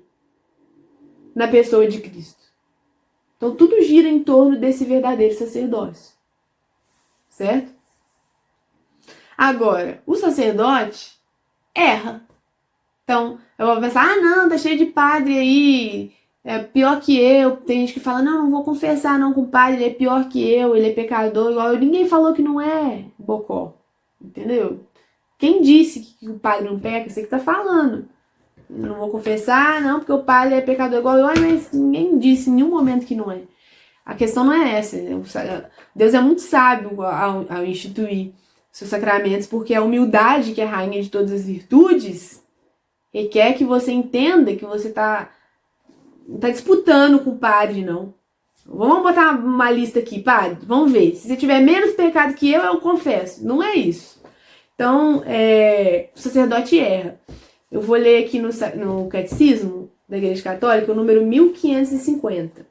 na pessoa de Cristo. Então, tudo gira em torno desse verdadeiro sacerdócio. Certo? Agora, o sacerdote erra. Então, eu vou pensar, não, tá cheio de padre aí, é pior que eu. Tem gente que fala, não vou confessar não com o padre, ele é pior que eu, ele é pecador igual eu. Ninguém falou que não é, bocó. Entendeu? Quem disse que o padre não peca? Você que tá falando. Eu não vou confessar, não, porque o padre é pecador igual eu. Mas ninguém disse em nenhum momento que não é. A questão não é essa. Deus é muito sábio ao instituir seus sacramentos, porque a humildade, que é a rainha de todas as virtudes, requer que você entenda que você não tá disputando com o padre, não. Vamos botar uma lista aqui, padre. Vamos ver. Se você tiver menos pecado que eu confesso. Não é isso. Então, o sacerdote erra. Eu vou ler aqui no Catecismo da Igreja Católica o número 1550.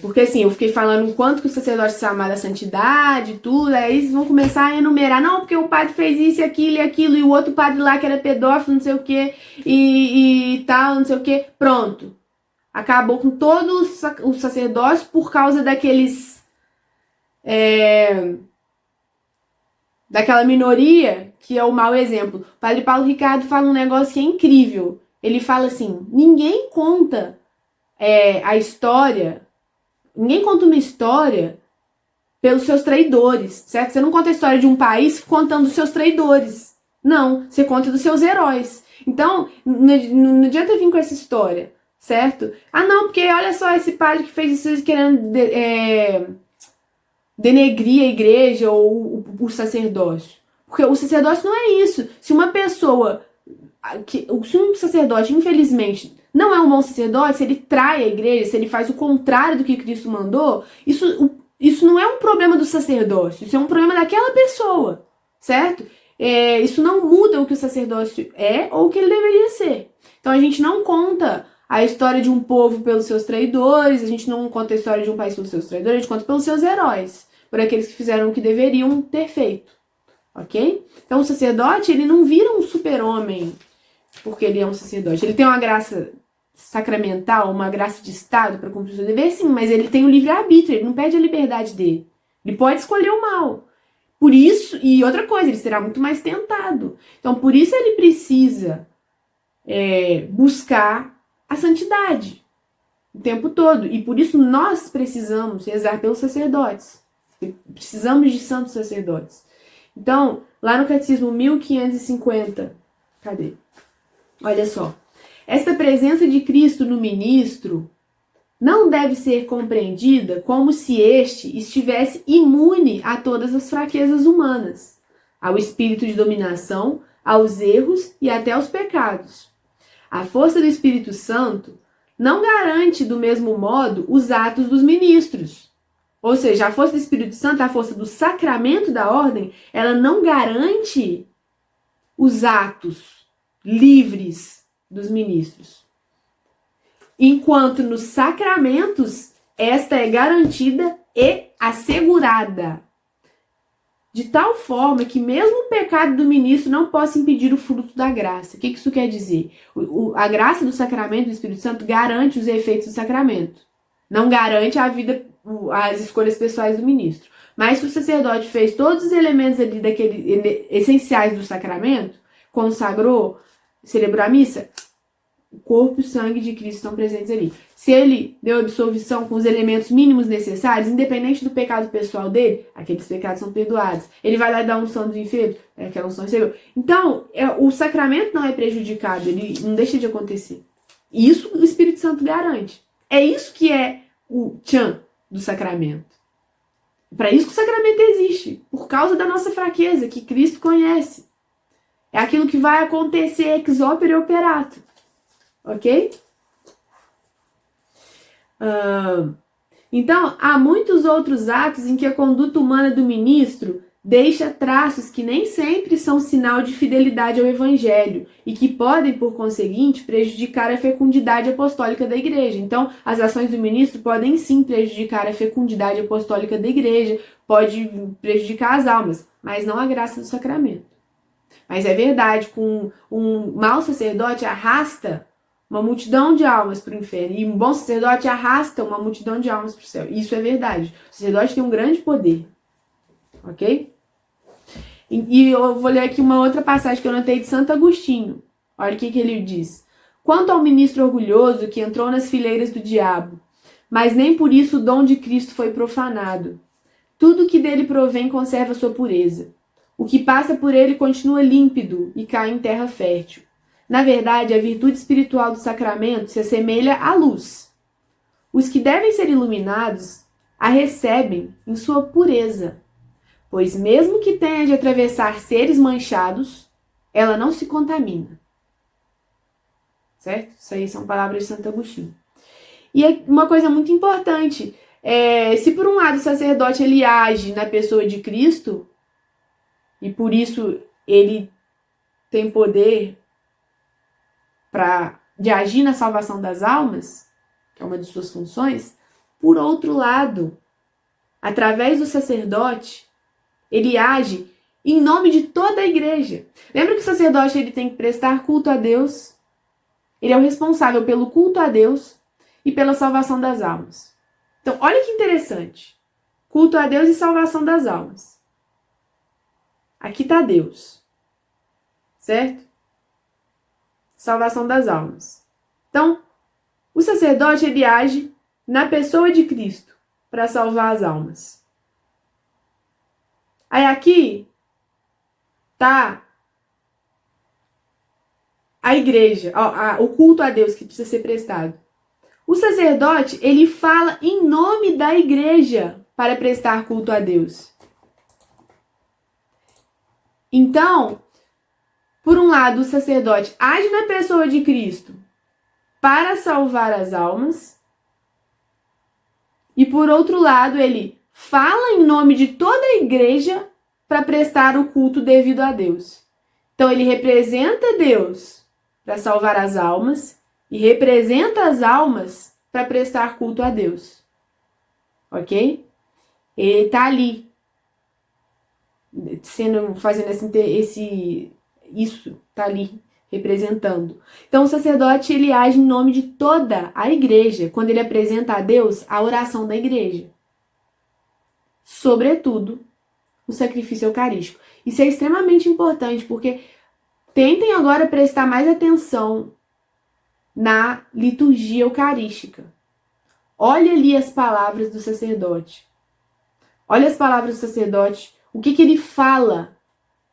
Porque assim, eu fiquei falando o quanto que o sacerdote se amar da santidade e tudo, aí eles vão começar a enumerar, não, porque o padre fez isso e aquilo, e o outro padre lá que era pedófilo, não sei o que, e tal, não sei o que, pronto. Acabou com todo o sacerdócio por causa daqueles... daquela minoria que é o mau exemplo. O padre Paulo Ricardo fala um negócio que é incrível. Ele fala assim, ninguém conta a história... Ninguém conta uma história pelos seus traidores, certo? Você não conta a história de um país contando os seus traidores. Não, você conta dos seus heróis. Então, não adianta vir com essa história, certo? Ah, não, porque olha só esse padre que fez isso querendo denegrir a igreja ou o sacerdócio. Porque o sacerdócio não é isso. Se uma pessoa... Se um sacerdote, infelizmente... não é um bom sacerdote, se ele trai a igreja, se ele faz o contrário do que Cristo mandou, isso não é um problema do sacerdócio, isso é um problema daquela pessoa, certo? Isso não muda o que o sacerdócio é ou o que ele deveria ser. Então a gente não conta a história de um povo pelos seus traidores, a gente não conta a história de um país pelos seus traidores, a gente conta pelos seus heróis, por aqueles que fizeram o que deveriam ter feito, ok? Então o sacerdote, ele não vira um super-homem porque ele é um sacerdote, ele tem uma graça sacramental, uma graça de Estado para cumprir o seu dever, sim, mas ele tem o livre-arbítrio, ele não perde a liberdade dele. Ele pode escolher o mal. Por isso, e outra coisa, ele será muito mais tentado. Então, por isso ele precisa buscar a santidade o tempo todo. E por isso nós precisamos rezar pelos sacerdotes. Precisamos de santos sacerdotes. Então, lá no Catecismo 1550, cadê? Olha só. Esta presença de Cristo no ministro não deve ser compreendida como se este estivesse imune a todas as fraquezas humanas, ao espírito de dominação, aos erros e até aos pecados. A força do Espírito Santo não garante do mesmo modo os atos dos ministros. Ou seja, a força do Espírito Santo, a força do sacramento da ordem, ela não garante os atos livres dos ministros. Enquanto nos sacramentos, esta é garantida e assegurada. De tal forma que mesmo o pecado do ministro não possa impedir o fruto da graça. O que isso quer dizer? A graça do sacramento do Espírito Santo garante os efeitos do sacramento. Não garante a vida, as escolhas pessoais do ministro. Mas se o sacerdote fez todos os elementos ali essenciais do sacramento, consagrou, celebrou a missa, o corpo e o sangue de Cristo estão presentes ali. Se ele deu absolvição com os elementos mínimos necessários, independente do pecado pessoal dele, aqueles pecados são perdoados. Ele vai lá dar unção dos enfermos, aquela unção recebeu. Então, o sacramento não é prejudicado, ele não deixa de acontecer. E isso o Espírito Santo garante. É isso que é o tchan do sacramento. Para isso que o sacramento existe, por causa da nossa fraqueza, que Cristo conhece. É aquilo que vai acontecer ex opere operato. Ok? Então, há muitos outros atos em que a conduta humana do ministro deixa traços que nem sempre são sinal de fidelidade ao evangelho e que podem, por conseguinte, prejudicar a fecundidade apostólica da igreja. Então, as ações do ministro podem sim prejudicar a fecundidade apostólica da igreja, pode prejudicar as almas, mas não a graça do sacramento. Mas é verdade, com um mau sacerdote arrasta uma multidão de almas para o inferno, e um bom sacerdote arrasta uma multidão de almas para o céu. Isso é verdade. O sacerdote tem um grande poder. Ok? E eu vou ler aqui uma outra passagem que eu notei de Santo Agostinho. Olha o que ele diz. Quanto ao ministro orgulhoso que entrou nas fileiras do diabo, mas nem por isso o dom de Cristo foi profanado. Tudo que dele provém conserva sua pureza. O que passa por ele continua límpido e cai em terra fértil. Na verdade, a virtude espiritual do sacramento se assemelha à luz. Os que devem ser iluminados a recebem em sua pureza, pois mesmo que tenha de atravessar seres manchados, ela não se contamina. Certo? Isso aí são palavras de Santo Agostinho. E uma coisa muito importante, se por um lado o sacerdote ele age na pessoa de Cristo, e por isso ele tem poder de agir na salvação das almas, que é uma de suas funções, por outro lado, através do sacerdote, ele age em nome de toda a igreja. Lembra que o sacerdote ele tem que prestar culto a Deus? Ele é o responsável pelo culto a Deus e pela salvação das almas. Então, olha que interessante. Culto a Deus e salvação das almas. Aqui está Deus. Certo? Salvação das almas. Então, o sacerdote ele age na pessoa de Cristo para salvar as almas. Aí aqui tá a igreja, o culto a Deus que precisa ser prestado. O sacerdote, ele fala em nome da igreja para prestar culto a Deus. Então, por um lado, o sacerdote age na pessoa de Cristo para salvar as almas. E por outro lado, ele fala em nome de toda a igreja para prestar o culto devido a Deus. Então, ele representa Deus para salvar as almas e representa as almas para prestar culto a Deus. Ok? Ele está ali, fazendo isso, está ali, representando. Então, o sacerdote, ele age em nome de toda a igreja, quando ele apresenta a Deus a oração da igreja. Sobretudo, o sacrifício eucarístico. Isso é extremamente importante, porque tentem agora prestar mais atenção na liturgia eucarística. Olha ali as palavras do sacerdote. Olha as palavras do sacerdote, o que ele fala.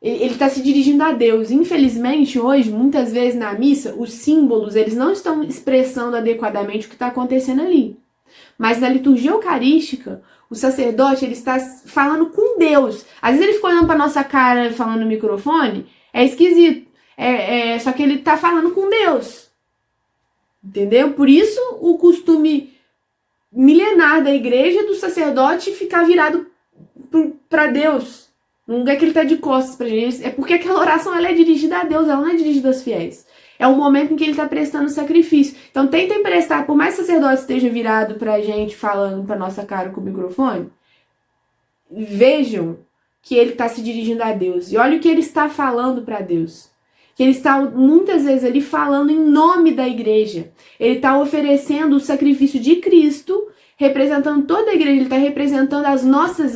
Ele está se dirigindo a Deus. Infelizmente, hoje, muitas vezes na missa, os símbolos eles não estão expressando adequadamente o que está acontecendo ali. Mas na liturgia eucarística, o sacerdote ele está falando com Deus. Às vezes ele fica olhando para nossa cara falando no microfone, é esquisito. Só que ele está falando com Deus. Entendeu? Por isso o costume milenar da igreja do sacerdote ficar virado para Deus. Não é que ele está de costas para gente, é porque aquela oração ela é dirigida a Deus, ela não é dirigida aos fiéis. É o momento em que ele está prestando sacrifício. Então tentem prestar, por mais que o sacerdote esteja virado para a gente, falando para nossa cara com o microfone, vejam que ele está se dirigindo a Deus. E olha o que ele está falando para Deus. Que ele está muitas vezes ali falando em nome da igreja. Ele está oferecendo o sacrifício de Cristo, representando toda a igreja. Ele está representando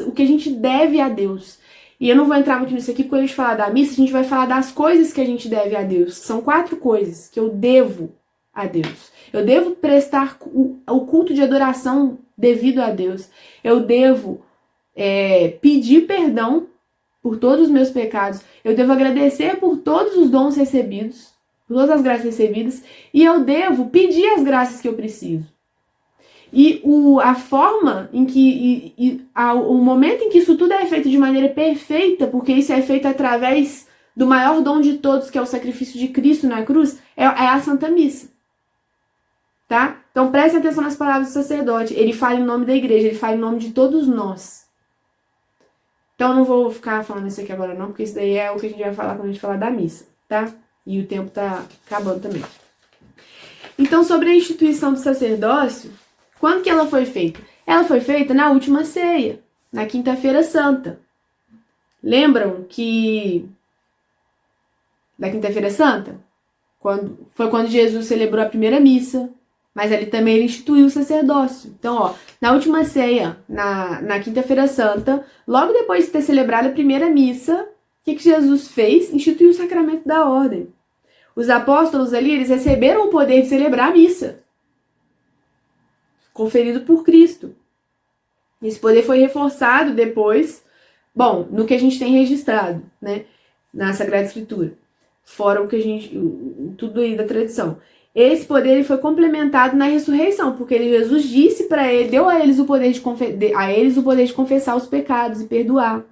o que a gente deve a Deus. E eu não vou entrar muito nisso aqui, porque quando a gente falar da missa, a gente vai falar das coisas que a gente deve a Deus. São 4 coisas que eu devo a Deus. Eu devo prestar o culto de adoração devido a Deus. Eu devo pedir perdão por todos os meus pecados. Eu devo agradecer por todos os dons recebidos, por todas as graças recebidas. E eu devo pedir as graças que eu preciso. E a forma em que, o momento em que isso tudo é feito de maneira perfeita, porque isso é feito através do maior dom de todos, que é o sacrifício de Cristo na cruz, é a Santa Missa. Tá? Então preste atenção nas palavras do sacerdote. Ele fala em nome da igreja, ele fala em nome de todos nós. Então eu não vou ficar falando isso aqui agora não, porque isso daí é o que a gente vai falar quando a gente falar da missa, tá? E o tempo tá acabando também. Então, sobre a instituição do sacerdócio, quando que ela foi feita? Ela foi feita na última ceia, na Quinta-feira Santa. Lembram que da Quinta-feira Santa? Foi quando Jesus celebrou a primeira missa, mas ali também ele instituiu o sacerdócio. Então, ó, na última ceia, na Quinta-feira Santa, logo depois de ter celebrado a primeira missa, o que Jesus fez? Instituiu o sacramento da ordem. Os apóstolos ali, eles receberam o poder de celebrar a missa, conferido por Cristo. Esse poder foi reforçado depois, bom, no que a gente tem registrado, né, na Sagrada Escritura, fora o que a gente, tudo aí da tradição. Esse poder ele foi complementado na ressurreição, porque Jesus disse para ele, deu a eles o poder de confessar os pecados e perdoar.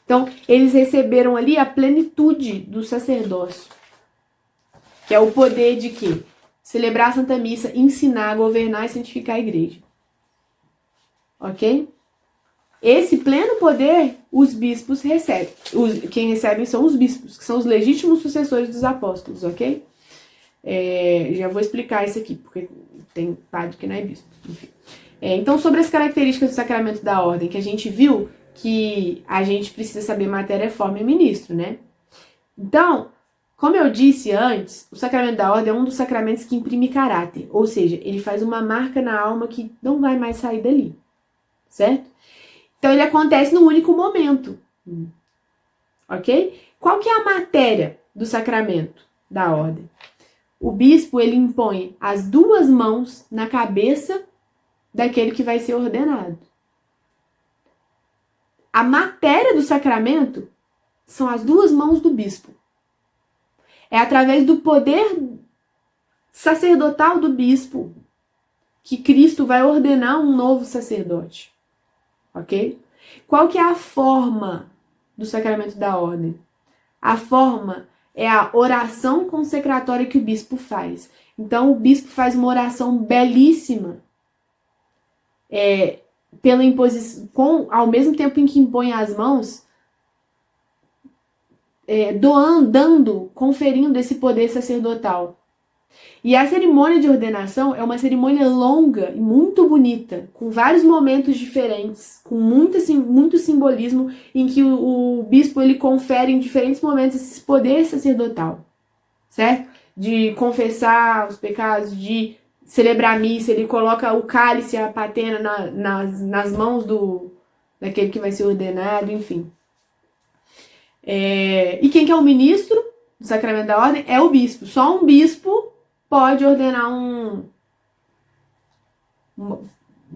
Então, eles receberam ali a plenitude do sacerdócio, que é o poder de quê? Celebrar a Santa Missa, ensinar, governar e santificar a igreja. Ok? Esse pleno poder, os bispos recebem. Quem recebem são os bispos, que são os legítimos sucessores dos apóstolos, ok? Já vou explicar isso aqui, porque tem padre que não é bispo. Enfim. Então, sobre as características do sacramento da ordem, que a gente viu que a gente precisa saber matéria, forma e ministro, né? Então, como eu disse antes, o sacramento da ordem é um dos sacramentos que imprime caráter, ou seja, ele faz uma marca na alma que não vai mais sair dali, certo? Então, ele acontece num único momento, ok? Qual que é a matéria do sacramento da ordem? O bispo, ele impõe as duas mãos na cabeça daquele que vai ser ordenado. A matéria do sacramento são as duas mãos do bispo. É através do poder sacerdotal do bispo que Cristo vai ordenar um novo sacerdote. Ok? Qual que é a forma do sacramento da ordem? A forma é a oração consecratória que o bispo faz. Então, o bispo faz uma oração belíssima, pela imposição, ao mesmo tempo em que impõe as mãos, conferindo esse poder sacerdotal. E a cerimônia de ordenação é uma cerimônia longa e muito bonita, com vários momentos diferentes, com muito simbolismo, em que o bispo ele confere em diferentes momentos esse poder sacerdotal, certo? De confessar os pecados, de celebrar a missa, ele coloca o cálice, a patena nas mãos daquele que vai ser ordenado, enfim. E quem que é o ministro do sacramento da ordem? É o bispo. Só um bispo pode ordenar um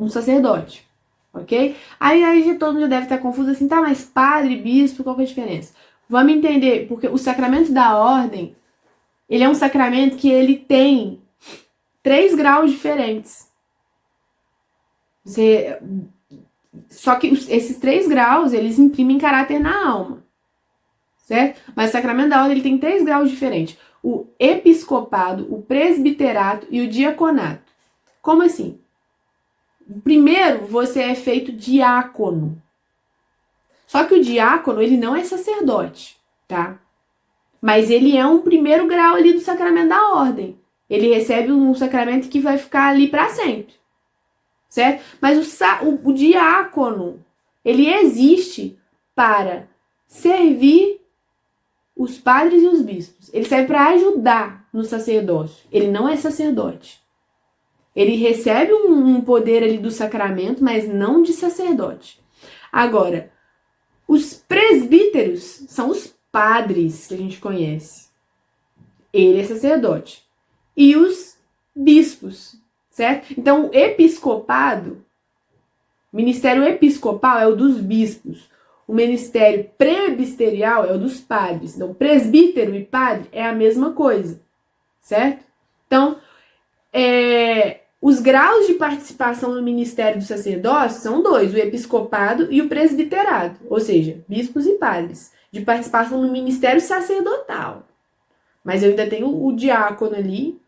sacerdote, ok? Aí todo mundo já deve estar confuso assim, tá, mas padre, bispo, qual que é a diferença? Vamos entender, porque o sacramento da ordem, ele é um sacramento que ele tem 3 graus diferentes. Só que esses 3 graus, eles imprimem caráter na alma, certo? Mas o sacramento da ordem ele tem 3 graus diferentes. O episcopado, o presbiterato e o diaconato. Como assim? Primeiro, você é feito diácono. Só que o diácono, ele não é sacerdote, tá? Mas ele é um primeiro grau ali do sacramento da ordem. Ele recebe um sacramento que vai ficar ali para sempre, certo? Mas o diácono, ele existe para servir os padres e os bispos. Ele serve para ajudar no sacerdócio. Ele não é sacerdote. Ele recebe um poder ali do sacramento, mas não de sacerdote. Agora, os presbíteros são os padres que a gente conhece. Ele é sacerdote. E os bispos, certo? Então, o episcopado, ministério episcopal é o dos bispos. O ministério presbiterial é o dos padres. Então, presbítero e padre é a mesma coisa, certo? Então, Os graus de participação no ministério do sacerdócio são dois, o episcopado e o presbiterado, ou seja, bispos e padres, de participação no ministério sacerdotal. Mas eu ainda tenho o diácono ali,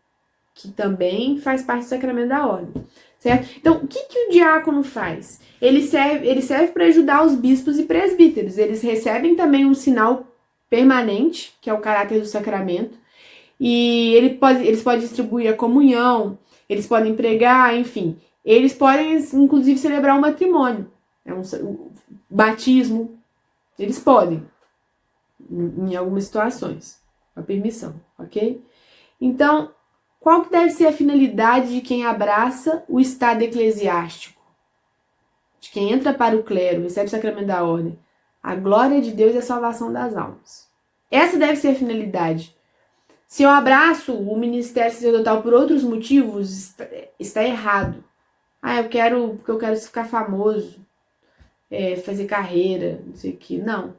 que também faz parte do sacramento da ordem, certo? Então, o que o diácono faz? Ele serve para ajudar os bispos e presbíteros. Eles recebem também um sinal permanente, que é o caráter do sacramento, e eles podem distribuir a comunhão, eles podem pregar, enfim. Eles podem, inclusive, celebrar um matrimônio, um batismo. Eles podem, em algumas situações, com a permissão, ok? Então, qual que deve ser a finalidade de quem abraça o estado eclesiástico? De quem entra para o clero, recebe o sacramento da ordem? A glória de Deus e a salvação das almas. Essa deve ser a finalidade. Se eu abraço o ministério sacerdotal por outros motivos, está errado. Porque eu quero ficar famoso, fazer carreira, não sei o que. Não.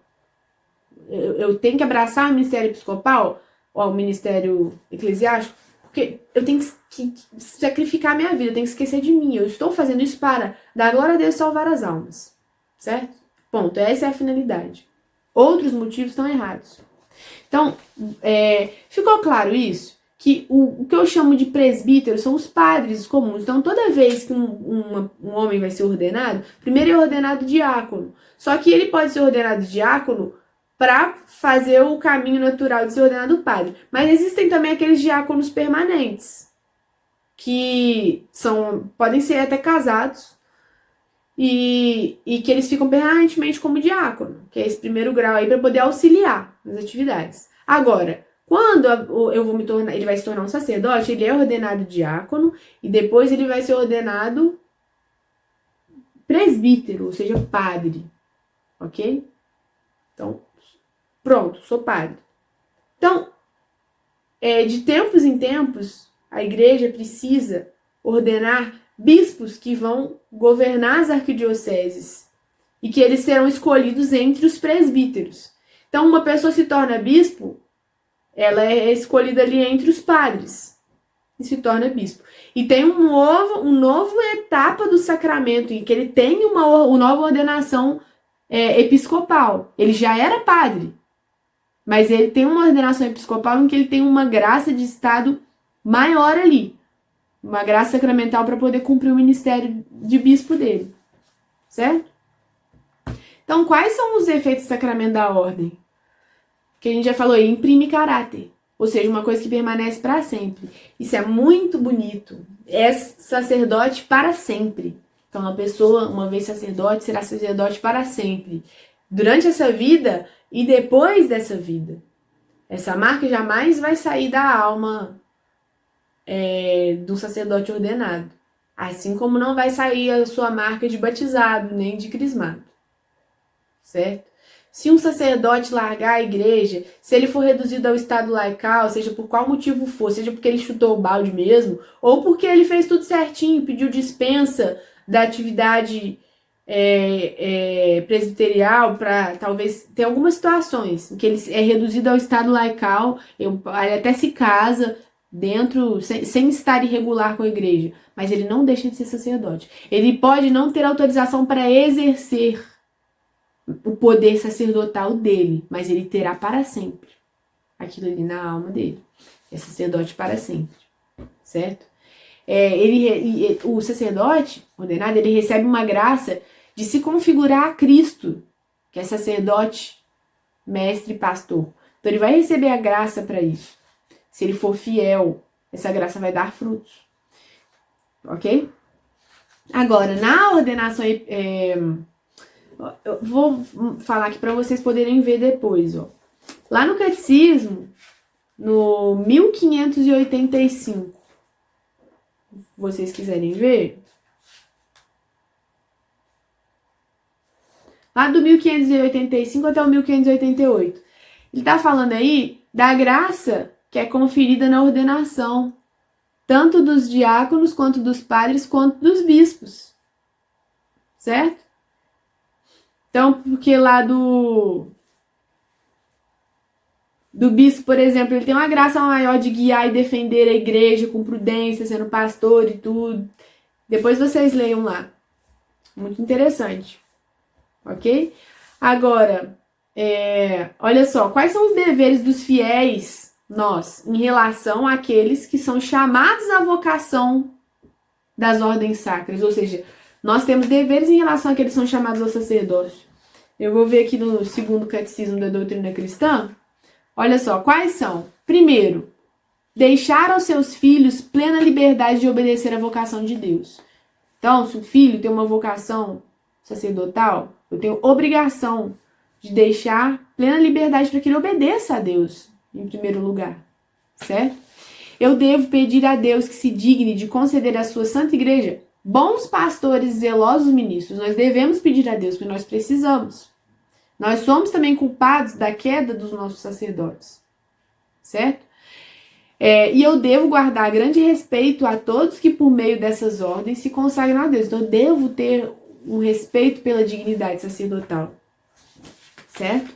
Eu tenho que abraçar o ministério episcopal, ou o ministério eclesiástico, porque eu tenho que sacrificar a minha vida, eu tenho que esquecer de mim. Eu estou fazendo isso para dar glória a Deus e salvar as almas. Certo? Ponto. Essa é a finalidade. Outros motivos estão errados. Então, ficou claro isso? Que o que eu chamo de presbítero são os padres comuns. Então, toda vez que um homem vai ser ordenado, primeiro é ordenado diácono. Só que ele pode ser ordenado diácono para fazer o caminho natural de ser ordenado padre. Mas existem também aqueles diáconos permanentes, que podem ser até casados, e que eles ficam permanentemente como diácono, que é esse primeiro grau aí para poder auxiliar nas atividades. Agora, quando ele vai se tornar um sacerdote, ele é ordenado diácono e depois ele vai ser ordenado presbítero, ou seja, padre, ok? Então, pronto, sou padre. Então, de tempos em tempos, a igreja precisa ordenar bispos que vão governar as arquidioceses e que eles serão escolhidos entre os presbíteros. Então, uma pessoa se torna bispo, ela é escolhida ali entre os padres e se torna bispo. E tem uma nova etapa do sacramento em que ele tem uma nova ordenação episcopal. Ele já era padre, mas ele tem uma ordenação episcopal em que ele tem uma graça de estado maior ali. Uma graça sacramental para poder cumprir o ministério de bispo dele. Certo? Então, quais são os efeitos do sacramento da ordem? Que a gente já falou aí, imprime caráter. Ou seja, uma coisa que permanece para sempre. Isso é muito bonito. É sacerdote para sempre. Então, uma pessoa, uma vez sacerdote, será sacerdote para sempre. Durante essa vida e depois dessa vida. Essa marca jamais vai sair da alma do sacerdote ordenado. Assim como não vai sair a sua marca de batizado, nem de crismado. Certo? Se um sacerdote largar a igreja, se ele for reduzido ao estado laical, seja por qual motivo for, seja porque ele chutou o balde mesmo, ou porque ele fez tudo certinho, pediu dispensa da atividade presbiterial, para talvez ter algumas situações em que ele é reduzido ao estado laical, ele até se casa dentro, sem estar irregular com a igreja, mas ele não deixa de ser sacerdote. Ele pode não ter autorização para exercer o poder sacerdotal dele, mas ele terá para sempre aquilo ali na alma dele. É sacerdote para sempre, certo? O sacerdote ordenado, ele recebe uma graça de se configurar a Cristo, que é sacerdote, mestre e pastor. Então ele vai receber a graça para isso. Se ele for fiel, essa graça vai dar frutos. Ok? Agora, na ordenação... eu vou falar aqui para vocês poderem ver depois. Ó. Lá no Catecismo, no 1585, vocês quiserem ver... Lá do 1585 até o 1588. Ele está falando aí da graça que é conferida na ordenação, tanto dos diáconos, quanto dos padres, quanto dos bispos. Certo? Então, porque lá do bispo, por exemplo, ele tem uma graça maior de guiar e defender a igreja com prudência, sendo pastor e tudo. Depois vocês leiam lá. Muito interessante. Ok? Agora, olha só, quais são os deveres dos fiéis, nós, em relação àqueles que são chamados à vocação das ordens sacras? Ou seja, nós temos deveres em relação àqueles que são chamados ao sacerdócio. Eu vou ver aqui no segundo catecismo da doutrina cristã. Olha só, quais são? Primeiro, deixar aos seus filhos plena liberdade de obedecer à vocação de Deus. Então, se o filho tem uma vocação sacerdotal, eu tenho obrigação de deixar plena liberdade para que ele obedeça a Deus, em primeiro lugar, certo? Eu devo pedir a Deus que se digne de conceder à sua santa igreja bons pastores e zelosos ministros. Nós devemos pedir a Deus, porque nós precisamos. Nós somos também culpados da queda dos nossos sacerdotes, certo? E eu devo guardar grande respeito a todos que por meio dessas ordens se consagram a Deus. Então eu devo ter um respeito pela dignidade sacerdotal, certo?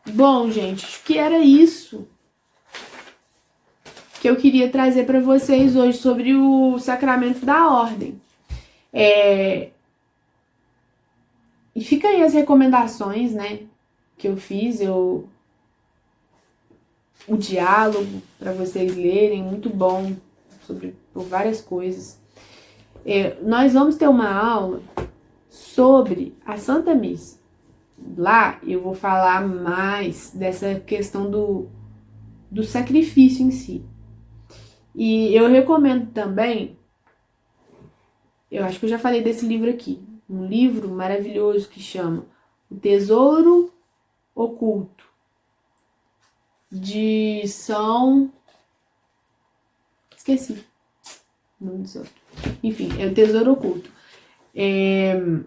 Bom, gente, acho que era isso que eu queria trazer para vocês hoje sobre o sacramento da ordem. E fica aí as recomendações, né, que eu fiz, o diálogo para vocês lerem, muito bom, por várias coisas. Nós vamos ter uma aula sobre a Santa Missa. Lá eu vou falar mais dessa questão do sacrifício em si. E eu recomendo também, eu acho que eu já falei desse livro aqui, um livro maravilhoso que chama O Tesouro Oculto, de São... Esqueci o nome do outro. Enfim, é O Tesouro Oculto. Eu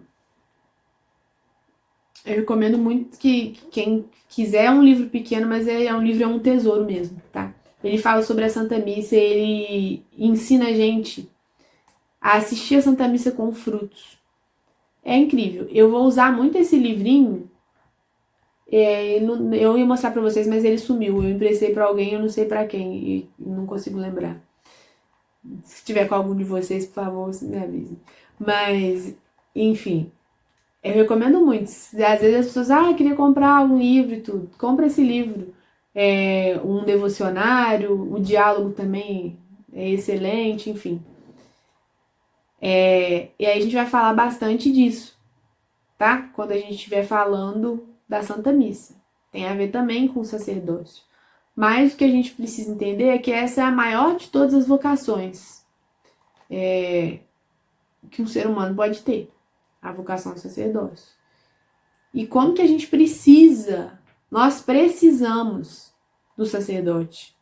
recomendo muito que quem quiser, é um livro pequeno, mas é um tesouro mesmo, tá? Ele fala sobre a Santa Missa, ele ensina a gente a assistir a Santa Missa com frutos. É incrível. Eu vou usar muito esse livrinho. Eu ia mostrar pra vocês, mas ele sumiu. Eu emprestei pra alguém, eu não sei pra quem, e não consigo lembrar. Se tiver com algum de vocês, por favor, me avisem. Mas, enfim, eu recomendo muito. Às vezes as pessoas, queria comprar um livro e tudo. Compra esse livro. Um devocionário, o diálogo também é excelente, enfim. E aí a gente vai falar bastante disso, tá? Quando a gente estiver falando da Santa Missa. Tem a ver também com o sacerdócio. Mas o que a gente precisa entender é que essa é a maior de todas as vocações que um ser humano pode ter. A vocação do sacerdócio. E como que a gente precisa, nós precisamos do sacerdote.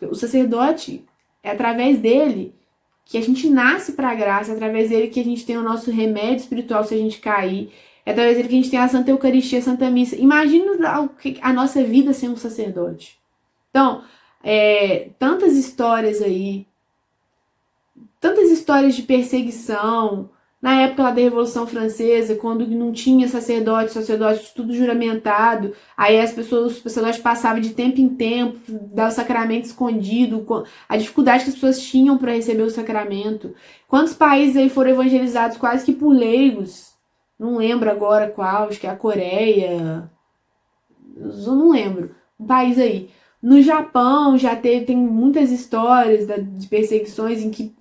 O sacerdote, é através dele que a gente nasce para a graça, é através dele que a gente tem o nosso remédio espiritual se a gente cair, é através dele que a gente tem a Santa Eucaristia, a Santa Missa. Imagina a nossa vida sem um sacerdote. Então, tantas histórias aí, tantas histórias de perseguição, na época lá da Revolução Francesa, quando não tinha sacerdote tudo juramentado, aí os sacerdotes passavam de tempo em tempo, dar o sacramento escondido, a dificuldade que as pessoas tinham para receber o sacramento. Quantos países aí foram evangelizados quase que por leigos? Não lembro agora qual, acho que é a Coreia, eu não lembro, um país aí. No Japão já tem muitas histórias de perseguições em que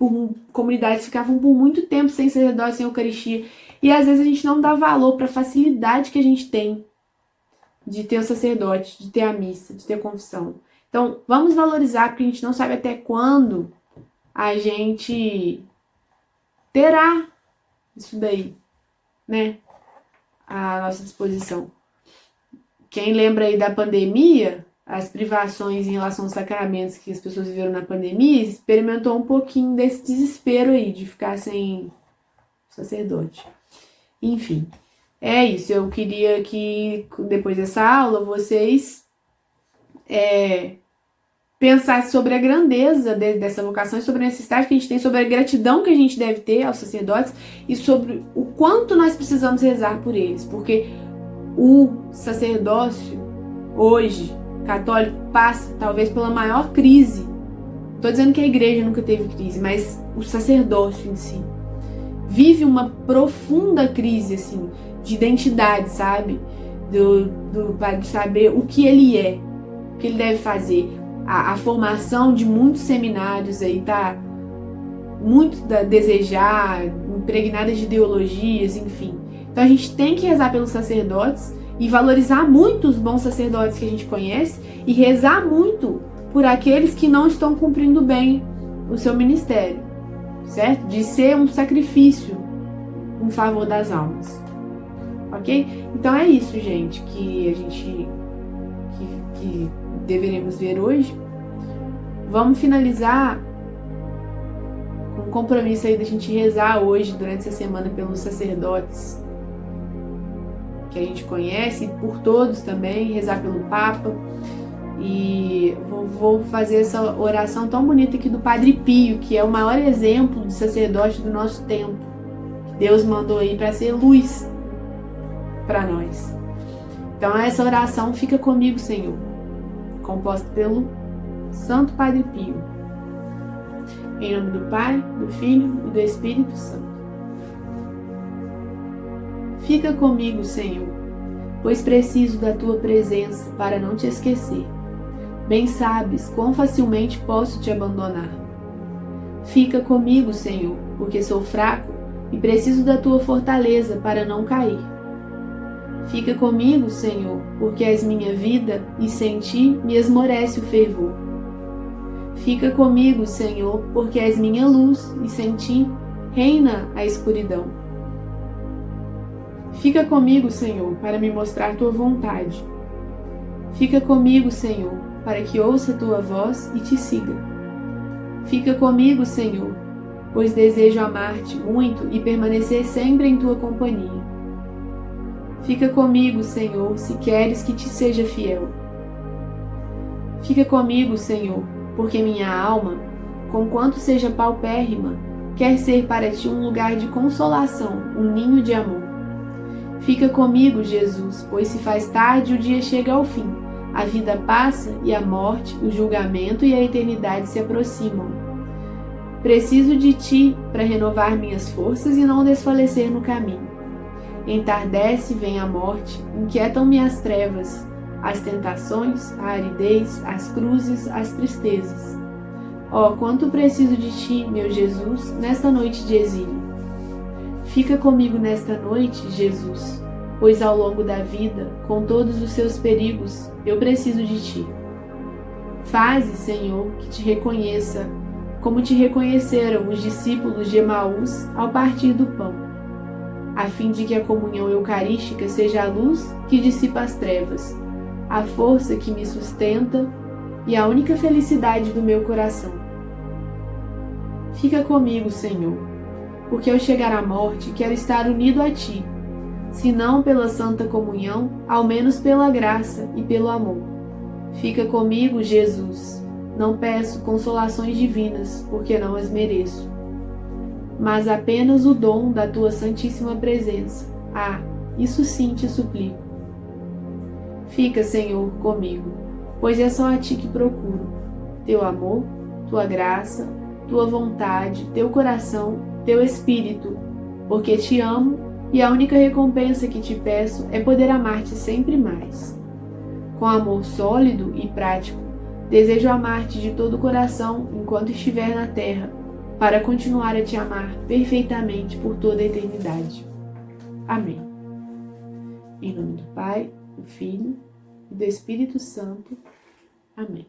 comunidades ficavam por muito tempo sem sacerdote, sem Eucaristia. E às vezes a gente não dá valor para a facilidade que a gente tem de ter o sacerdote, de ter a missa, de ter a confissão. Então vamos valorizar, porque a gente não sabe até quando a gente terá isso daí, né? À nossa disposição. Quem lembra aí da pandemia, as privações em relação aos sacramentos que as pessoas viveram na pandemia, experimentou um pouquinho desse desespero aí, de ficar sem sacerdote. Enfim, é isso. Eu queria que, depois dessa aula, vocês pensassem sobre a grandeza dessa vocação, e sobre a necessidade que a gente tem, sobre a gratidão que a gente deve ter aos sacerdotes, e sobre o quanto nós precisamos rezar por eles, porque O sacerdócio, hoje, católico, passa talvez pela maior crise. Não estou dizendo que a igreja nunca teve crise, mas o sacerdócio em si vive uma profunda crise, assim, de identidade, sabe? De saber o que ele é, o que ele deve fazer. A formação de muitos seminários aí tá muito a desejar, impregnada de ideologias, enfim. Então a gente tem que rezar pelos sacerdotes e valorizar muito os bons sacerdotes que a gente conhece e rezar muito por aqueles que não estão cumprindo bem o seu ministério, certo? De ser um sacrifício em favor das almas, ok? Então é isso, gente, que a gente que deveremos ver hoje. Vamos finalizar com o compromisso aí da gente rezar hoje, durante essa semana, pelos sacerdotes que a gente conhece, e por todos também, rezar pelo Papa. E vou fazer essa oração tão bonita aqui do Padre Pio, que é o maior exemplo de sacerdote do nosso tempo, que Deus mandou aí para ser luz para nós. Então essa oração fica comigo, Senhor, composta pelo Santo Padre Pio. Em nome do Pai, do Filho e do Espírito Santo. Fica comigo, Senhor, pois preciso da Tua presença para não te esquecer. Bem sabes quão facilmente posso te abandonar. Fica comigo, Senhor, porque sou fraco e preciso da Tua fortaleza para não cair. Fica comigo, Senhor, porque és minha vida e sem Ti me esmorece o fervor. Fica comigo, Senhor, porque és minha luz e sem Ti reina a escuridão. Fica comigo, Senhor, para me mostrar Tua vontade. Fica comigo, Senhor, para que ouça Tua voz e Te siga. Fica comigo, Senhor, pois desejo amar-Te muito e permanecer sempre em Tua companhia. Fica comigo, Senhor, se queres que Te seja fiel. Fica comigo, Senhor, porque minha alma, conquanto seja paupérrima, quer ser para Ti um lugar de consolação, um ninho de amor. Fica comigo, Jesus, pois se faz tarde o dia chega ao fim, a vida passa e a morte, o julgamento e a eternidade se aproximam. Preciso de Ti para renovar minhas forças e não desfalecer no caminho. Entardece e vem a morte, inquietam-me as trevas, as tentações, a aridez, as cruzes, as tristezas. Oh, quanto preciso de Ti, meu Jesus, nesta noite de exílio. Fica comigo nesta noite, Jesus, pois ao longo da vida, com todos os seus perigos, eu preciso de Ti. Faze, Senhor, que Te reconheça, como Te reconheceram os discípulos de Emaús ao partir do pão, a fim de que a comunhão eucarística seja a luz que dissipa as trevas, a força que me sustenta e a única felicidade do meu coração. Fica comigo, Senhor, porque ao chegar à morte quero estar unido a Ti, se não pela santa comunhão, ao menos pela graça e pelo amor. Fica comigo, Jesus. Não peço consolações divinas, porque não as mereço, mas apenas o dom da Tua santíssima presença. Ah, isso sim Te suplico. Fica, Senhor, comigo, pois é só a Ti que procuro. Teu amor, Tua graça, Tua vontade, Teu coração, Teu Espírito, porque Te amo e a única recompensa que Te peço é poder amar-Te sempre mais. Com amor sólido e prático, desejo amar-Te de todo o coração enquanto estiver na terra, para continuar a Te amar perfeitamente por toda a eternidade. Amém. Em nome do Pai, do Filho e do Espírito Santo. Amém.